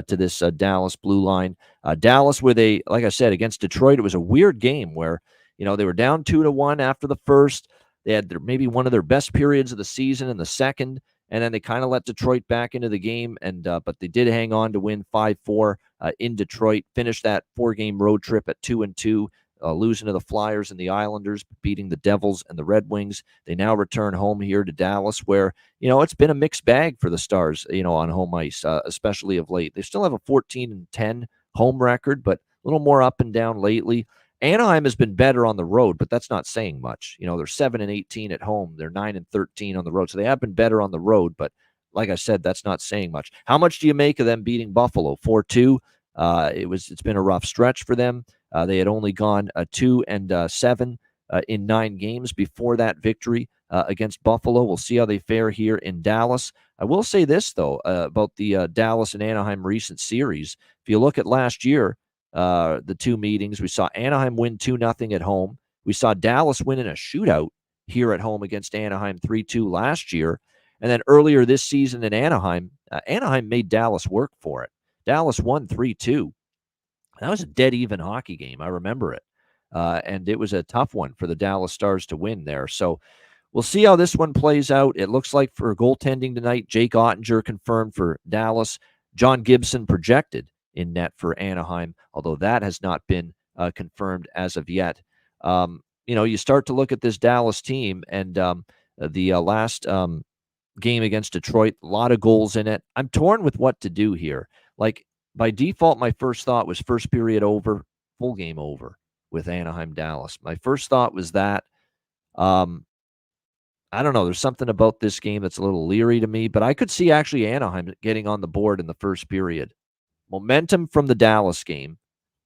to this Dallas blue line. Dallas with like I said, against Detroit, it was a weird game where, they were down 2-1 after the first. They had maybe one of their best periods of the season in the second. And then they kind of let Detroit back into the game, but they did hang on to win 5-4 in Detroit, finish that 4-game road trip at 2-2, losing to the Flyers and the Islanders, beating the Devils and the Red Wings. They now return home here to Dallas where, it's been a mixed bag for the Stars, on home ice, especially of late. They still have a 14-10 home record, but a little more up and down lately. Anaheim has been better on the road, but that's not saying much. They're 7-18 at home. They're 9-13 on the road. So they have been better on the road, but like I said, that's not saying much. How much do you make of them beating Buffalo 4-2? It's been a rough stretch for them. They had only gone 2-7 in 9 games before that victory against Buffalo. We'll see how they fare here in Dallas. I will say this, though, about the Dallas and Anaheim recent series. If you look at last year, the 2 meetings, we saw Anaheim win 2-0 at home. We saw Dallas win in a shootout here at home against Anaheim 3-2 last year. And then earlier this season in Anaheim, Anaheim made Dallas work for it. Dallas won 3-2. That was a dead even hockey game. I remember it. and it was a tough one for the Dallas Stars to win there. So we'll see how this one plays out. It looks like for goaltending tonight, Jake Ottinger confirmed for Dallas, John Gibson projected in net for Anaheim, although that has not been confirmed as of yet. You start to look at this Dallas team, and the last game against Detroit, a lot of goals in it. I'm torn with what to do here. Like, by default, my first thought was first period over, full game over with Anaheim Dallas. My first thought was that. I don't know. There's something about this game that's a little leery to me, but I could see actually Anaheim getting on the board in the first period. Momentum from the Dallas game,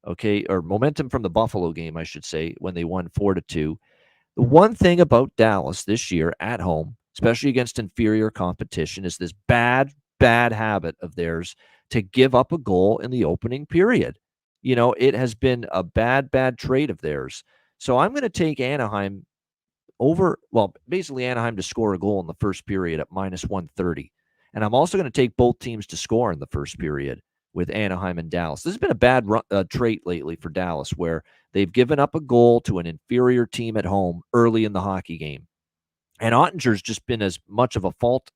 okay, or momentum from the Buffalo game, I should say, when they won 4-2. The one thing about Dallas this year at home, especially against inferior competition, is this bad habit of theirs to give up a goal in the opening period. It has been a bad trait of theirs. So I'm going to take Anaheim basically Anaheim to score a goal in the first period at -130. And I'm also going to take both teams to score in the first period with Anaheim and Dallas. This has been a bad trait lately for Dallas, where they've given up a goal to an inferior team at home early in the hockey game. And Ottinger's just been as much of a fault,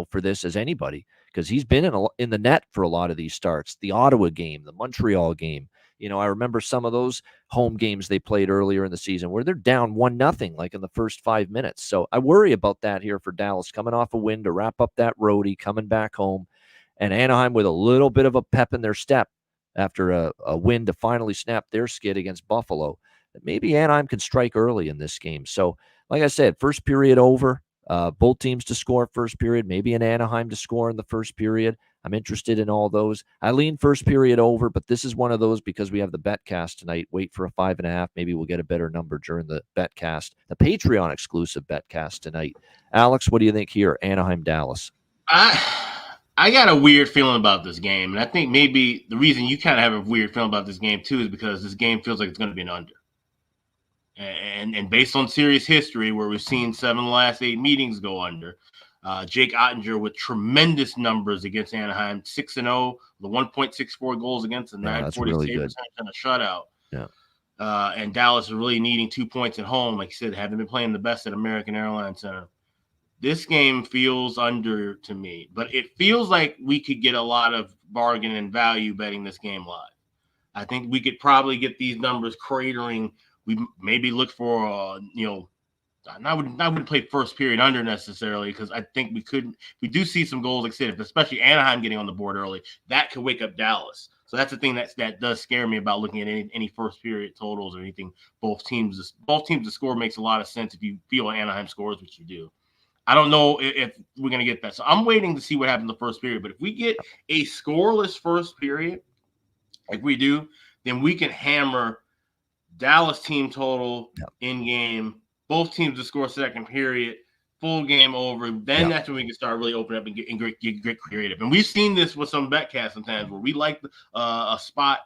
for this as anybody, because he's been in the net for a lot of these starts. The Ottawa game, the Montreal game. I remember some of those home games they played earlier in the season where they're down 1-0, like in the first 5 minutes. So I worry about that here for Dallas, coming off a win to wrap up that roadie, coming back home, and Anaheim with a little bit of a pep in their step after a win to finally snap their skid against Buffalo. Maybe Anaheim can strike early in this game. So, like I said, first period over, both teams to score first period, maybe an Anaheim to score in the first period. I'm interested in all those. I lean first period over, but this is one of those because we have the betcast tonight. Wait for a 5.5. Maybe we'll get a better number during the betcast, the Patreon exclusive betcast tonight. Alex, what do you think here? Anaheim, Dallas. I got a weird feeling about this game, and I think maybe the reason you kind of have a weird feeling about this game too is because this game feels like it's going to be an under. And based on series history, where we've seen 7 of the last 8 meetings go under, Jake Ottinger with tremendous numbers against Anaheim, 6-0, the 1.64 goals against, the 940 save percentage and a shutout. Yeah. And Dallas is really needing 2 points at home, like you said, having been playing the best at American Airlines Center. This game feels under to me, but it feels like we could get a lot of bargain and value betting this game live. I think we could probably get these numbers cratering. We maybe look for, I wouldn't play first period under necessarily, because I think we do see some goals, like I said, especially Anaheim getting on the board early. That could wake up Dallas. So that's the thing that does scare me about looking at any first period totals or anything. Both teams to score makes a lot of sense if you feel Anaheim scores, which you do. I don't know if we're going to get that. So I'm waiting to see what happens in the first period. But if we get a scoreless first period, like we do, then we can hammer Dallas team total in game, both teams to score second period, full game over. Then that's when we can start really opening up and get creative. And we've seen this with some betcasts sometimes where we like a spot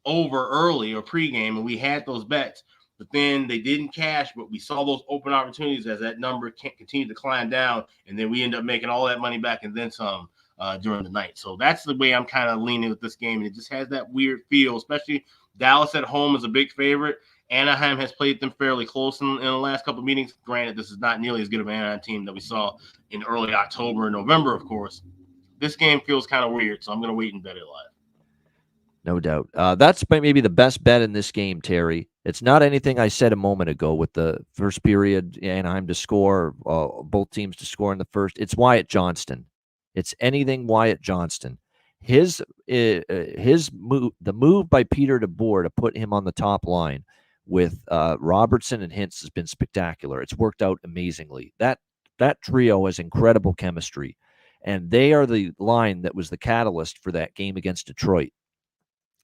over early or pregame, and we had those bets, but then they didn't cash. But we saw those open opportunities as that number continued to climb down, and then we end up making all that money back and then some during the night. So that's the way I'm kind of leaning with this game, and it just has that weird feel, especially Dallas at home is a big favorite. Anaheim has played them fairly close in the last couple of meetings. Granted, this is not nearly as good of an Anaheim team that we saw in early October and November, of course. This game feels kind of weird, so I'm going to wait and bet it live. No doubt. That's maybe the best bet in this game, Terry. It's not anything I said a moment ago with the first period, Anaheim to score, both teams to score in the first. It's Wyatt Johnston. It's anything Wyatt Johnston. His move, the move by Peter DeBoer to put him on the top line with Robertson and Hintz has been spectacular. It's worked out amazingly. That trio has incredible chemistry, and they are the line that was the catalyst for that game against Detroit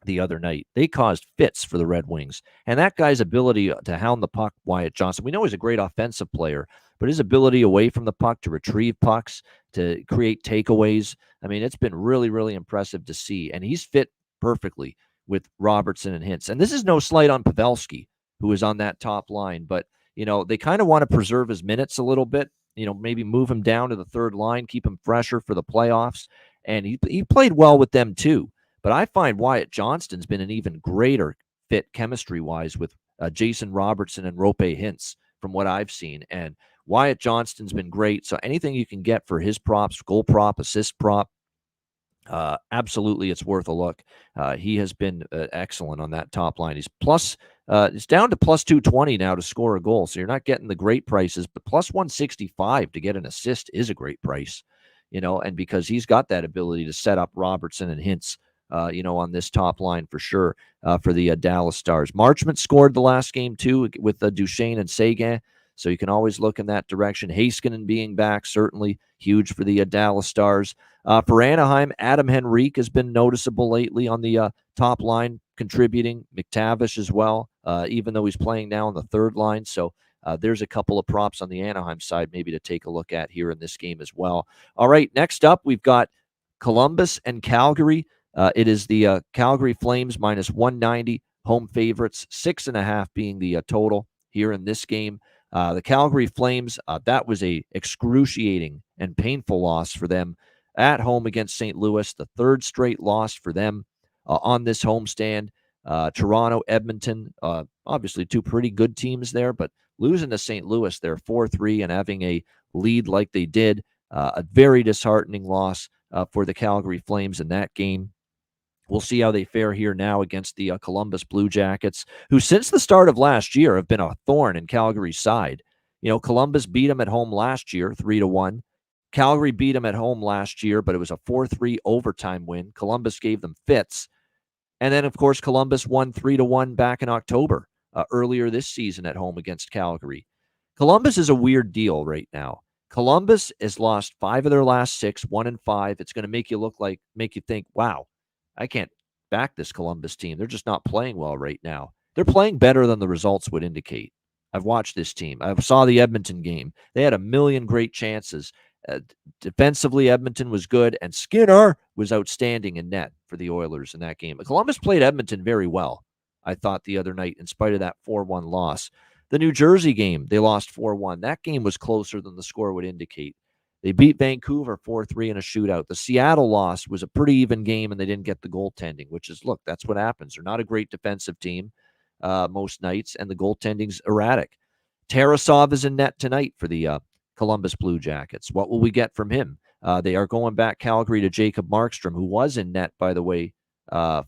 the other night. They caused fits for the Red Wings, and that guy's ability to hound the puck, Wyatt Johnston, we know he's a great offensive player, but his ability away from the puck to retrieve pucks, to create takeaways, I mean, it's been really, really impressive to see, and he's fit perfectly with Robertson and Hintz. And this is no slight on Pavelski, who is on that top line, but, they kind of want to preserve his minutes a little bit, maybe move him down to the third line, keep him fresher for the playoffs, and he played well with them too. But I find Wyatt Johnston's been an even greater fit chemistry-wise with Jason Robertson and Rope Hintz from what I've seen. And Wyatt Johnston's been great. So anything you can get for his props, goal prop, assist prop, absolutely, it's worth a look. He has been excellent on that top line. It's down to plus 220 now to score a goal. So you're not getting the great prices, but plus 165 to get an assist is a great price, and because he's got that ability to set up Robertson and Hintz, on this top line for sure for the Dallas Stars. Marchment scored the last game too with Duchesne and Seguin. So you can always look in that direction. Heiskanen being back, certainly huge for the Dallas Stars. For Anaheim, Adam Henrique has been noticeable lately on the top line, contributing. McTavish as well, even though he's playing now on the third line. So there's a couple of props on the Anaheim side maybe to take a look at here in this game as well. All right, next up, we've got Columbus and Calgary. It is the Calgary Flames minus 190, home favorites, 6.5 being the total here in this game. The Calgary Flames, that was a excruciating and painful loss for them at home against St. Louis, the third straight loss for them on this homestand. Toronto, Edmonton, obviously two pretty good teams there, but losing to St. Louis, they're 4-3 and having a lead like they did, a very disheartening loss for the Calgary Flames in that game. We'll see how they fare here now against the Columbus Blue Jackets, who since the start of last year have been a thorn in Calgary's side. Columbus beat them at home last year, 3-1. Calgary beat them at home last year, but it was a 4-3 overtime win. Columbus gave them fits. And then, of course, Columbus won 3-1 back in October, earlier this season at home against Calgary. Columbus is a weird deal right now. Columbus has lost 5 of their last 6, 1-5. It's going to make you think, wow, I can't back this Columbus team. They're just not playing well right now. They're playing better than the results would indicate. I've watched this team. I saw the Edmonton game. They had a million great chances. Defensively, Edmonton was good, and Skinner was outstanding in net for the Oilers in that game. Columbus played Edmonton very well, I thought, the other night, in spite of that 4-1 loss. The New Jersey game, they lost 4-1. That game was closer than the score would indicate. They beat Vancouver 4-3 in a shootout. The Seattle loss was a pretty even game, and they didn't get the goaltending, which is, look, that's what happens. They're not a great defensive team most nights, and the goaltending's erratic. Tarasov is in net tonight for the Columbus Blue Jackets. What will we get from him? They are going back Calgary to Jacob Markstrom, who was in net, by the way,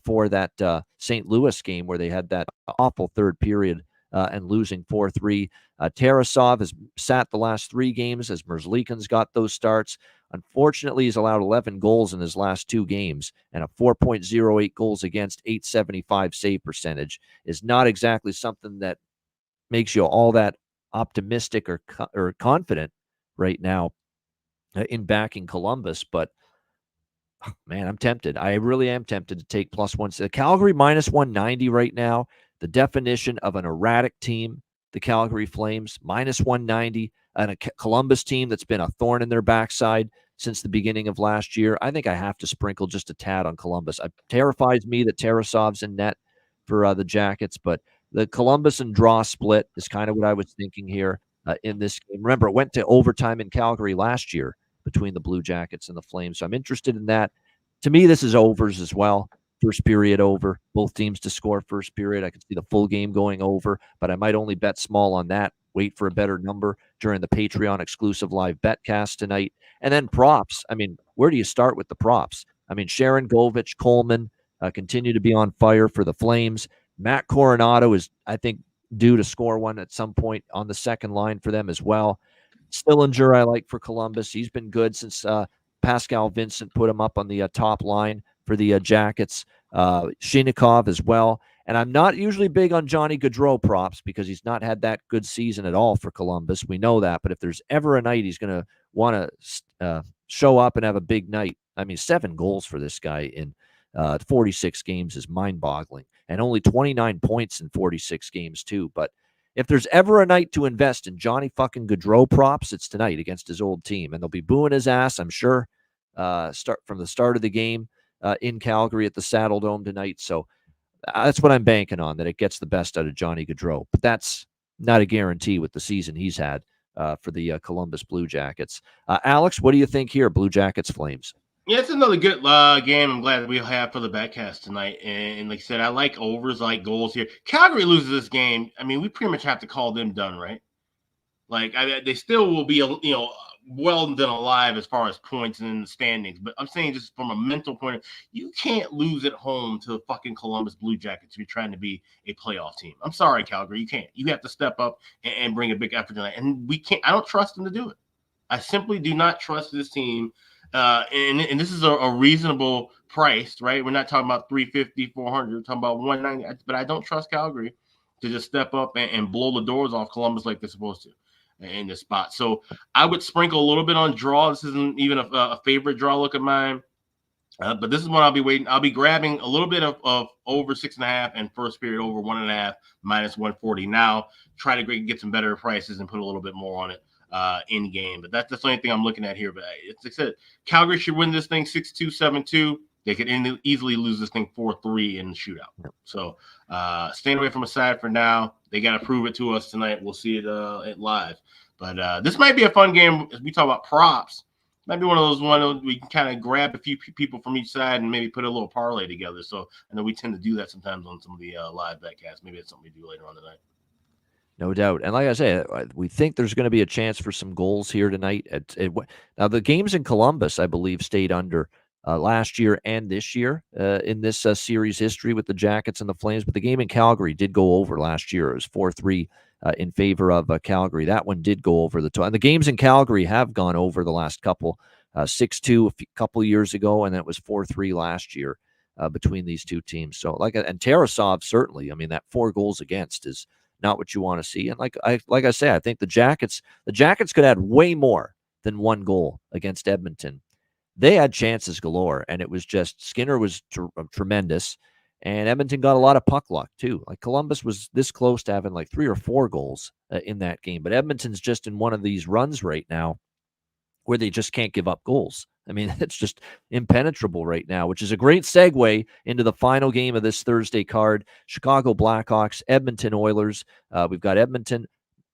for that St. Louis game where they had that awful third period and losing 4-3. Tarasov has sat the last 3 games as Merzlikins got those starts. Unfortunately, he's allowed 11 goals in his last 2 games, and a 4.08 goals against, 875 save percentage is not exactly something that makes you all that optimistic or confident right now in backing Columbus. But man, I'm tempted. I really am tempted to take +1. The Calgary minus 190 right now, the definition of an erratic team, the Calgary Flames, minus 190, and a Columbus team that's been a thorn in their backside since the beginning of last year. I think I have to sprinkle just a tad on Columbus. It terrifies me that Tarasov's in net for the Jackets, but the Columbus and draw split is kind of what I was thinking here in this game. Remember, it went to overtime in Calgary last year between the Blue Jackets and the Flames, so I'm interested in that. To me, this is overs as well. First period over. Both teams to score first period. I can see the full game going over, but I might only bet small on that. Wait for a better number during the Patreon exclusive live betcast tonight. And then props. I mean, where do you start with the props? I mean, Sharon Govich, Coleman continue to be on fire for the Flames. Matt Coronado is, I think, due to score one at some point on the second line for them as well. Stillinger, I like for Columbus. He's been good since Pascal Vincent put him up on the top line for the Jackets. Shinikov as well. And I'm not usually big on Johnny Gaudreau props because he's not had that good season at all for Columbus. We know that. But if there's ever a night he's going to want to show up and have a big night, I mean, 7 goals for this guy in 46 games is mind-boggling. And only 29 points in 46 games, too. But if there's ever a night to invest in Johnny fucking Gaudreau props, it's tonight against his old team. And they'll be booing his ass, I'm sure, start from the start of the game in Calgary at the Saddle Dome tonight. So that's what I'm banking on, that it gets the best out of Johnny Gaudreau. But that's not a guarantee with the season he's had for the Columbus Blue Jackets. Alex, what do you think here, Blue Jackets Flames? Yeah, it's another good game. I'm glad we have for the betcast tonight. And like I said, I like overs, I like goals here. Calgary loses this game. I mean, we pretty much have to call them done, right? Like they still will be, well than alive as far as points and in the standings. But I'm saying just from a mental point of you can't lose at home to the fucking Columbus Blue Jackets if you're trying to be a playoff team. I'm sorry, Calgary, you can't. You have to step up and bring a big effort tonight. And we can't. I don't trust them to do it. I simply do not trust this team. And this is a reasonable price, right? We're not talking about 350, 400. We're talking about 190. But I don't trust Calgary to just step up and blow the doors off Columbus like they're supposed to in this spot. So I would sprinkle a little bit on draw. This isn't even a favorite draw look of mine. But this is what I'll be waiting. I'll be grabbing a little bit of over 6.5 and first period over 1.5 minus 140. Now try to get some better prices and put a little bit more on it in game. But that's the only thing I'm looking at here. But it's like I said, Calgary should win this thing 6-2, 7-2. They could easily lose this thing 4-3 in the shootout. So staying away from a side for now. They got to prove it to us tonight. We'll see it live. But this might be a fun game as we talk about props. Might be one of those we can kind of grab a few people from each side and maybe put a little parlay together. So I know we tend to do that sometimes on some of the live betcasts. Maybe that's something we do later on tonight. No doubt. And like I say, we think there's going to be a chance for some goals here tonight. Now, the games in Columbus, I believe, stayed under last year and this year in this series history with the Jackets and the Flames. But the game in Calgary did go over last year. It was 4-3 in favor of Calgary. That one did go over the total. And the games in Calgary have gone over the last couple. 6-2 a couple years ago, and that was 4-3 last year between these two teams. So, and Tarasov, certainly, I mean, that 4 goals against is not what you want to see. And like I say, I think the Jackets could add way more than 1 goal against Edmonton. They had chances galore, and it was just Skinner was tremendous, and Edmonton got a lot of puck luck too. Like Columbus was this close to having like 3 or 4 goals in that game, but Edmonton's just in one of these runs right now where they just can't give up goals. I mean, it's just impenetrable right now, which is a great segue into the final game of this Thursday card. Chicago Blackhawks, Edmonton Oilers. We've got Edmonton.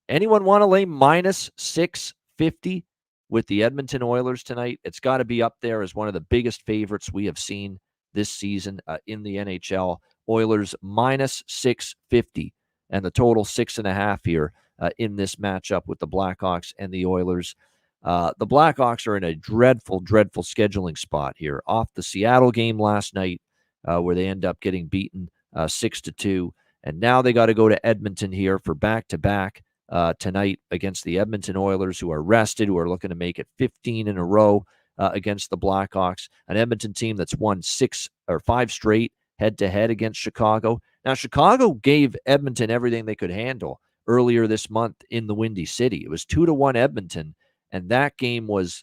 Anyone want to lay minus 650 with the Edmonton Oilers tonight? It's got to be up there as one of the biggest favorites we have seen this season in the NHL. Oilers minus 650 and the total 6.5 here in this matchup with the Blackhawks and the Oilers. The Blackhawks are in a dreadful, dreadful scheduling spot here. Off the Seattle game last night, where they end up getting beaten 6-2, and now they got to go to Edmonton here for back-to-back tonight against the Edmonton Oilers, who are rested, who are looking to make it 15 in a row against the Blackhawks, an Edmonton team that's won 6 or 5 straight head-to-head against Chicago. Now, Chicago gave Edmonton everything they could handle earlier this month in the Windy City. It was 2-1 Edmonton. And that game was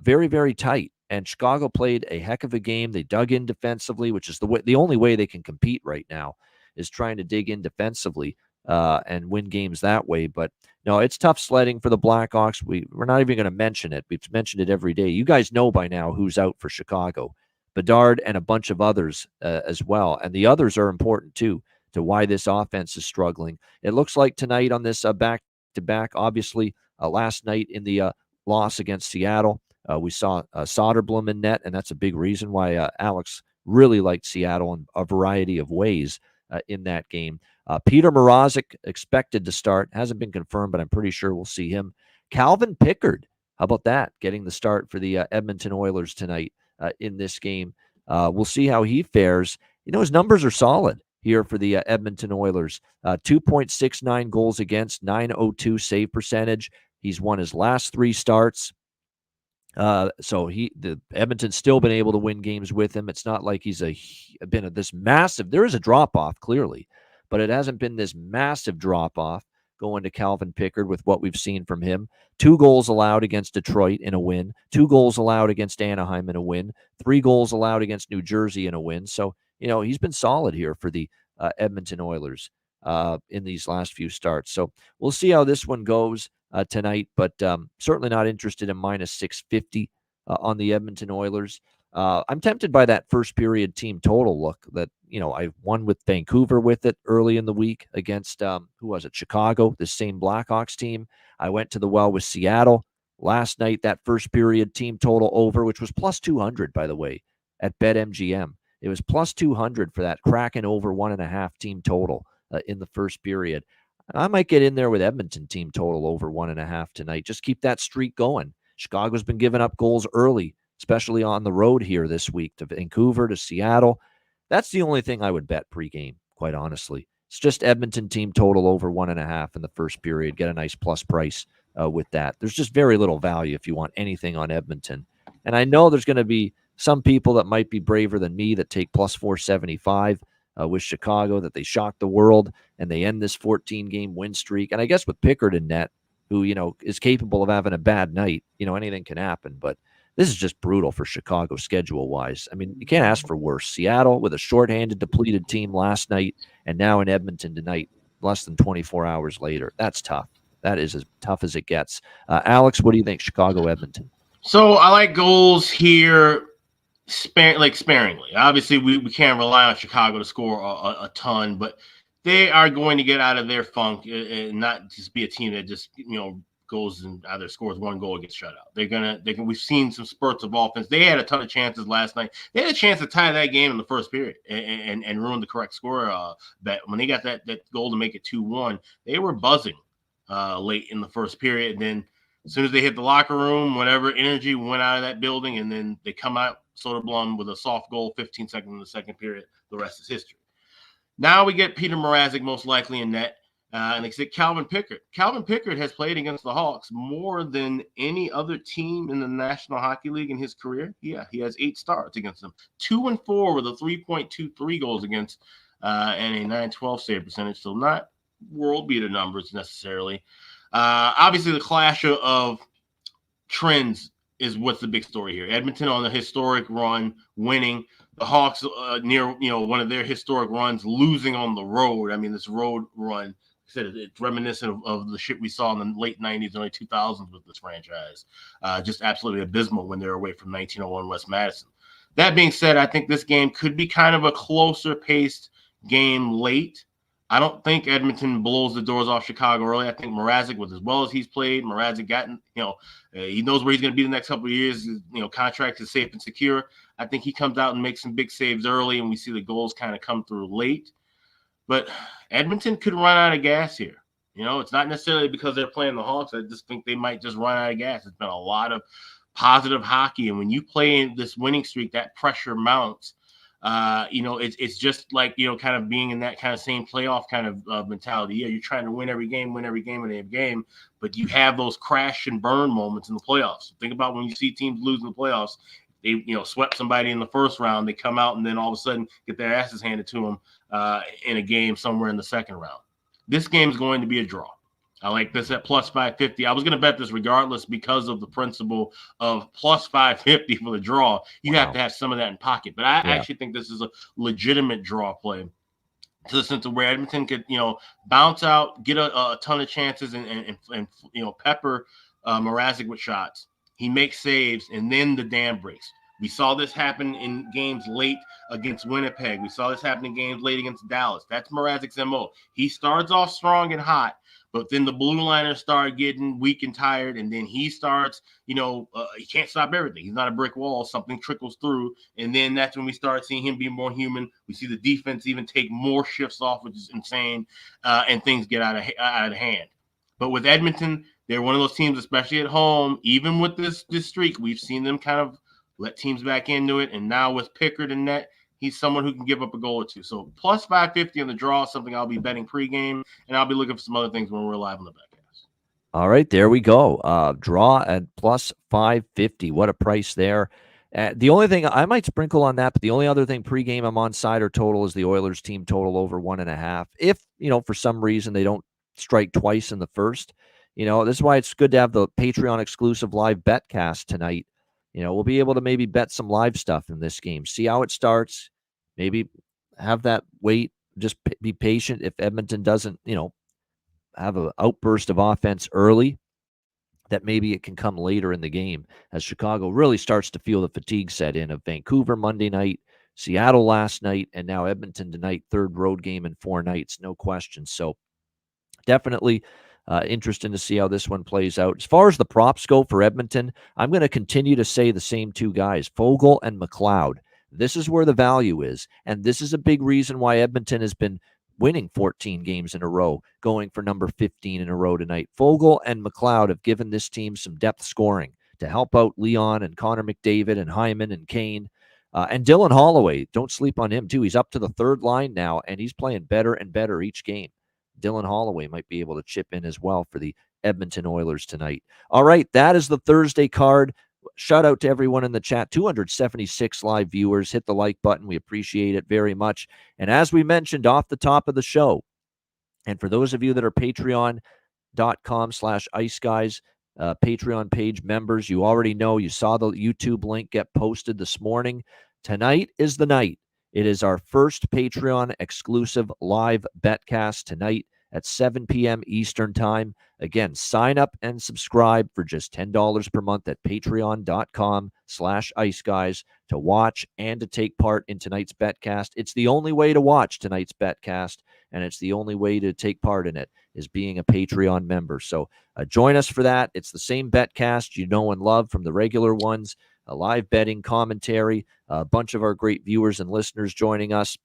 very, very tight. And Chicago played a heck of a game. They dug in defensively, which is the only way they can compete right now is trying to dig in defensively and win games that way. But no, it's tough sledding for the Blackhawks. We're not even going to mention it. We've mentioned it every day. You guys know by now who's out for Chicago. Bedard and a bunch of others as well. And the others are important too to why this offense is struggling. It looks like tonight on this back-to-back, obviously, last night in the loss against Seattle, we saw Soderblom in net, and that's a big reason why Alex really liked Seattle in a variety of ways in that game. Peter Mrazek expected to start. Hasn't been confirmed, but I'm pretty sure we'll see him. Calvin Pickard, how about that? Getting the start for the Edmonton Oilers tonight in this game. We'll see how he fares. You know, his numbers are solid here for the Edmonton Oilers. 2.69 goals against, 902 save percentage. He's won his last 3 starts. So the Edmonton's still been able to win games with him. It's not like he's been this massive. There is a drop-off, clearly, but it hasn't been this massive drop-off going to Calvin Pickard with what we've seen from him. 2 goals allowed against Detroit in a win. 2 goals allowed against Anaheim in a win. 3 goals allowed against New Jersey in a win. So, you know, he's been solid here for the Edmonton Oilers in these last few starts. So we'll see how this one goes tonight, but certainly not interested in minus 650 on the Edmonton Oilers. I'm tempted by that first period team total look that, you know, I won with Vancouver with it early in the week against, who was it? Chicago, the same Blackhawks team. I went to the well with Seattle Last night, that first period team total over, which was plus 200, by the way, at BetMGM. It was plus 200 for that Kraken over 1.5 team total in the first period. I might get in there with Edmonton team total over 1.5 tonight. Just keep that streak going. Chicago's been giving up goals early, especially on the road here this week to Vancouver, to Seattle. That's the only thing I would bet pregame, quite honestly. It's just Edmonton team total over 1.5 in the first period. Get a nice plus price with that. There's just very little value if you want anything on Edmonton. And I know there's going to be some people that might be braver than me that take plus 475 with Chicago, that they shock the world and they end this 14-game win streak. And I guess with Pickard in net, who, is capable of having a bad night, anything can happen. But this is just brutal for Chicago schedule-wise. I mean, you can't ask for worse. Seattle with a shorthanded, depleted team last night, and now in Edmonton tonight, less than 24 hours later. That's tough. That is as tough as it gets. Alex, what do you think, Chicago, Edmonton? So I like goals here sparingly. Obviously, we can't rely on Chicago to score a ton, but they are going to get out of their funk and not just be a team that just, goes and either scores one goal or gets shut out. We've seen some spurts of offense. They had a ton of chances last night. They had a chance to tie that game in the first period and ruin the correct score bet. When they got that goal to make it 2-1, they were buzzing late in the first period. And then as soon as they hit the locker room, whatever energy went out of that building, and then they come out Soderblom with a soft goal, 15 seconds in the second period. The rest is history. Now we get Peter Mrazek most likely in net. And they said Calvin Pickard. Calvin Pickard has played against the Hawks more than any other team in the National Hockey League in his career. Yeah, he has 8 starts against them. 2-4 with a 3.23 goals against and a 912 save percentage. So not world beater numbers necessarily. Obviously, the clash of trends is what's the big story here. Edmonton on the historic run, winning. The Hawks near one of their historic runs, losing on the road. I mean, this road run, it's reminiscent of the shit we saw in the late 90s, early 2000s with this franchise. Just absolutely abysmal when they're away from 1901 West Madison. That being said, I think this game could be kind of a closer-paced game late. I don't think Edmonton blows the doors off Chicago early. I think Mrazek, with as well as he's played, Mrazek gotten, he knows where he's going to be the next couple of years. Contract is safe and secure. I think he comes out and makes some big saves early, and we see the goals kind of come through late. But Edmonton could run out of gas here. It's not necessarily because they're playing the Hawks. I just think they might just run out of gas. It's been a lot of positive hockey, and when you play in this winning streak, that pressure mounts. It's just like, kind of being in that kind of same playoff kind of mentality. Yeah, you're trying to win every game, but you have those crash and burn moments in the playoffs. Think about when you see teams lose in the playoffs. They, swept somebody in the first round. They come out and then all of a sudden get their asses handed to them in a game somewhere in the second round. This game is going to be a draw. I like this at plus 550. I was going to bet this regardless because of the principle of plus 550 for the draw. You have to have some of that in pocket. But I actually think this is a legitimate draw play to the sense of where Edmonton could, bounce out, get a ton of chances and pepper Mrazek with shots. He makes saves, and then the dam breaks. We saw this happen in games late against Winnipeg. We saw this happen in games late against Dallas. That's Mrazek's MO. He starts off strong and hot, but then the blue liners start getting weak and tired, and then he starts, he can't stop everything. He's not a brick wall. Something trickles through, and then that's when we start seeing him be more human. We see the defense even take more shifts off, which is insane, and things get out of hand. But with Edmonton, they're one of those teams, especially at home, even with this streak, we've seen them kind of let teams back into it. And now with Pickard in net, he's someone who can give up a goal or two. So plus 550 on the draw is something I'll be betting pregame, and I'll be looking for some other things when we're live on the betcast. All right, there we go. Draw at plus 550. What a price there. The only thing I might sprinkle on that, but the only other thing pregame I'm on side or total is the Oilers team total over 1.5. If, for some reason they don't strike twice in the first, this is why it's good to have the Patreon exclusive live betcast tonight. We'll be able to maybe bet some live stuff in this game, see how it starts, maybe have that wait, just be patient. If Edmonton doesn't, have an outburst of offense early, that maybe it can come later in the game as Chicago really starts to feel the fatigue set in of Vancouver Monday night, Seattle last night, and now Edmonton tonight, third road game in 4 nights, no question. So definitely Interesting to see how this one plays out. As far as the props go for Edmonton, I'm going to continue to say the same two guys, Fogle and McLeod. This is where the value is, and this is a big reason why Edmonton has been winning 14 games in a row, going for number 15 in a row tonight. Fogle and McLeod have given this team some depth scoring to help out Leon and Connor McDavid and Hyman and Kane. And Dylan Holloway, don't sleep on him, too. He's up to the third line now, and he's playing better and better each game. Dylan Holloway might be able to chip in as well for the Edmonton Oilers tonight. All right, that is the Thursday card. Shout out to everyone in the chat. 276 live viewers. Hit the like button. We appreciate it very much. And as we mentioned off the top of the show, and for those of you that are patreon.com/Ice Guys, Patreon page members, you already know, you saw the YouTube link get posted this morning. Tonight is the night. It is our first Patreon exclusive live betcast tonight at 7 p.m. Eastern time. Again, sign up and subscribe for just $10 per month at patreon.com/Ice Guys to watch and to take part in tonight's betcast. It's the only way to watch tonight's betcast, and it's the only way to take part in it is being a Patreon member. So join us for that. It's the same betcast you know and love from the regular ones, a live betting commentary, a bunch of our great viewers and listeners joining us,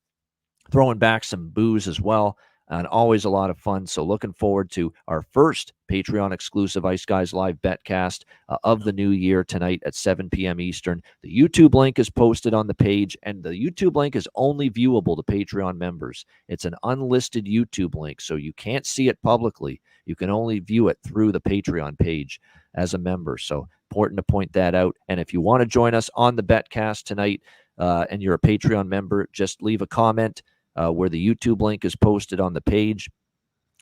throwing back some booze as well, and always a lot of fun. So looking forward to our first Patreon exclusive Ice Guys live betcast of the new year tonight at 7 p.m. Eastern. The YouTube link is posted on the page, and the YouTube link is only viewable to Patreon members. It's an unlisted YouTube link, so you can't see it publicly. You can only view it through the Patreon page as a member. So important to point that out. And if you want to join us on the betcast tonight and you're a Patreon member, just leave a comment where the YouTube link is posted on the page.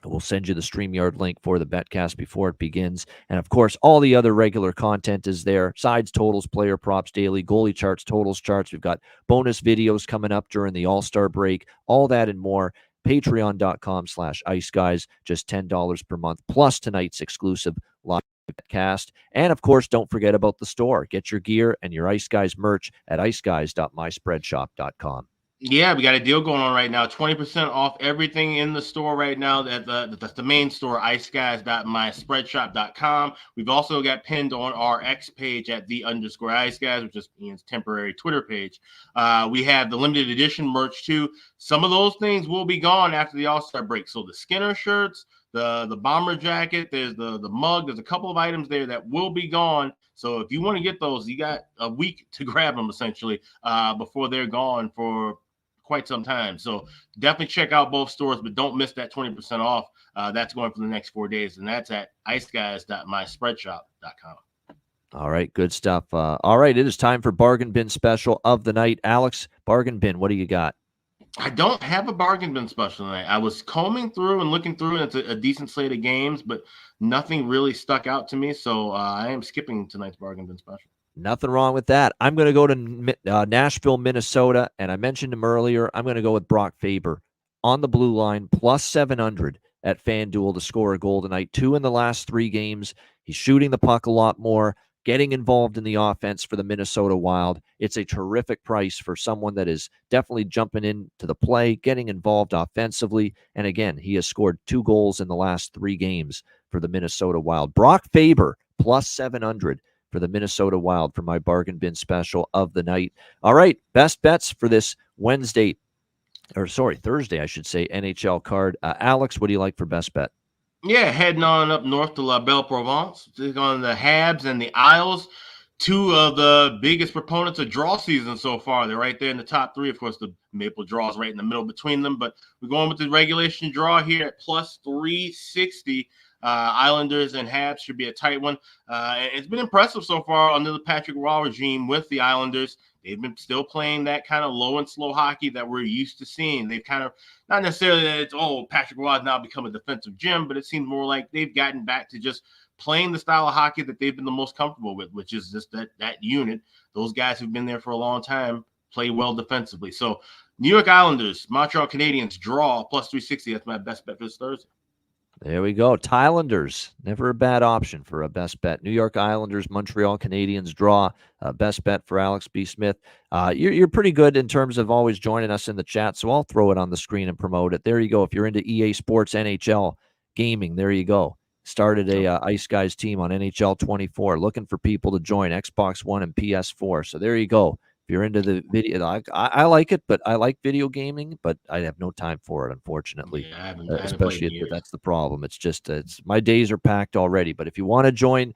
We'll send you the StreamYard link for the betcast before it begins. And, of course, all the other regular content is there. Sides, totals, player props, daily, goalie charts, totals charts. We've got bonus videos coming up during the All-Star break. All that and more. Patreon.com/Ice Guys. Just $10 per month, plus tonight's exclusive live betcast. And, of course, don't forget about the store. Get your gear and your Ice Guys merch at iceguys.myspreadshop.com. Yeah, we got a deal going on right now. 20% off everything in the store right now. That's the main store, iceguys.myspreadshop.com. We've also got pinned on our X page at _Ice Guys, which is Ian's temporary Twitter page. We have the limited edition merch too. Some of those things will be gone after the All-Star break. So the Skinner shirts, the bomber jacket, there's the mug, there's a couple of items there that will be gone. So if you want to get those, you got a week to grab them essentially before they're gone for quite some time. So definitely check out both stores, but don't miss that 20% off. That's going for the next 4 days, and that's at iceguys.myspreadshop.com. All right, good stuff. All right, it is time for Bargain Bin Special of the night. Alex, Bargain Bin, what do you got? I don't have a bargain bin special tonight. I was combing through and looking through, and it's a decent slate of games, but nothing really stuck out to me, so I am skipping tonight's bargain bin special. Nothing wrong with that. I'm going to go to Nashville, Minnesota, and I mentioned him earlier. I'm going to go with Brock Faber on the blue line, plus 700 at FanDuel to score a goal tonight. 2 in the last 3 games. He's shooting the puck a lot more, getting involved in the offense for the Minnesota Wild. It's a terrific price for someone that is definitely jumping into the play, getting involved offensively. And again, he has scored 2 goals in the last 3 games for the Minnesota Wild. Brock Faber, plus 700 for the Minnesota Wild for my bargain bin special of the night. All right, best bets for this Thursday, I should say, NHL card. Alex, what do you like for best bet? Yeah, heading on up north to La Belle Provence, on the Habs and the Isles. 2 of the biggest proponents of draw season so far. They're right there in the top 3. Of course, the Maple draw is right in the middle between them, but we're going with the regulation draw here at plus 360. Islanders and Habs should be a tight one. It's been impressive so far under the Patrick Roy regime with the Islanders. They've been still playing that kind of low and slow hockey that we're used to seeing. They've kind of, not necessarily that it's, Patrick Roy has now become a defensive gem, but it seems more like they've gotten back to just playing the style of hockey that they've been the most comfortable with, which is just that unit. Those guys who've been there for a long time play well defensively. So New York Islanders, Montreal Canadiens draw plus 360. That's my best bet for this Thursday. There we go. Thailanders, never a bad option for a best bet. New York Islanders, Montreal Canadiens draw. Best bet for Alex B. Smith. You're pretty good in terms of always joining us in the chat, so I'll throw it on the screen and promote it. There you go. If you're into EA Sports NHL gaming, there you go. Started a Ice Guys team on NHL 24, looking for people to join Xbox One and PS4. So there you go. If you're into the video, I like it, but I like video gaming, but I have no time for it, unfortunately. Yeah, I haven't Especially played in years. that's the problem. It's just my days are packed already. But if you want to join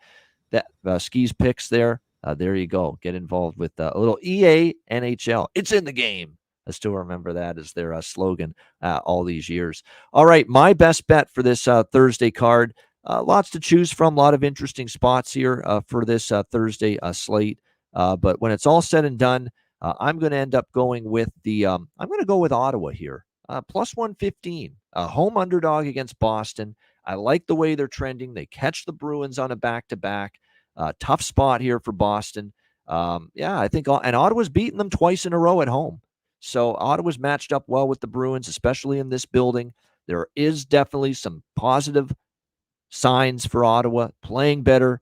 that Skis Picks there you go. Get involved with a little EA NHL. It's in the game. I still remember that as their slogan all these years. All right, my best bet for this Thursday card. Lots to choose from. A lot of interesting spots here for this Thursday slate. But when it's all said and done, I'm going to end up going with I'm going to go with Ottawa here. Plus 115. Home underdog against Boston. I like the way they're trending. They catch the Bruins on a back-to-back. Tough spot here for Boston. I think, and Ottawa's beaten them twice in a row at home. So Ottawa's matched up well with the Bruins, especially in this building. There is definitely some positive signs for Ottawa, playing better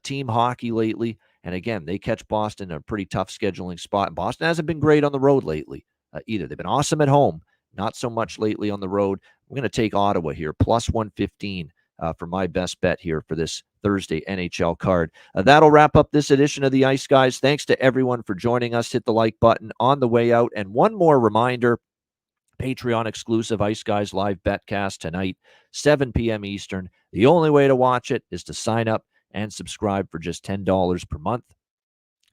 team hockey lately. And again, they catch Boston in a pretty tough scheduling spot. Boston hasn't been great on the road lately either. They've been awesome at home, not so much lately on the road. I'm going to take Ottawa here, plus 115 for my best bet here for this Thursday NHL card. That'll wrap up this edition of the Ice Guys. Thanks to everyone for joining us. Hit the like button on the way out. And one more reminder, Patreon exclusive Ice Guys live betcast tonight, 7 p.m. Eastern. The only way to watch it is to sign up and subscribe for just $10 per month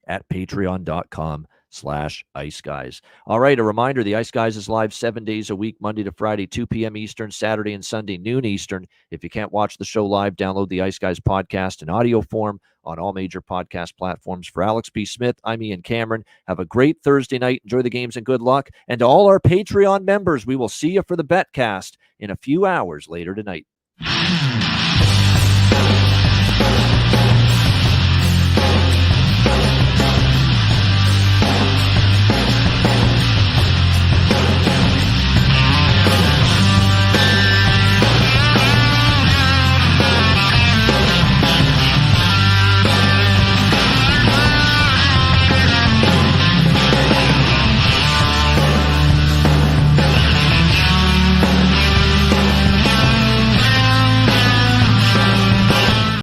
at patreon.com/Ice Guys. All right, a reminder, the Ice Guys is live 7 days a week, Monday to Friday, 2 p.m. Eastern, Saturday and Sunday, noon Eastern. If you can't watch the show live, download the Ice Guys podcast in audio form on all major podcast platforms. For Alex B. Smith, I'm Ian Cameron. Have a great Thursday night. Enjoy the games and good luck. And to all our Patreon members, we will see you for the betcast in a few hours later tonight.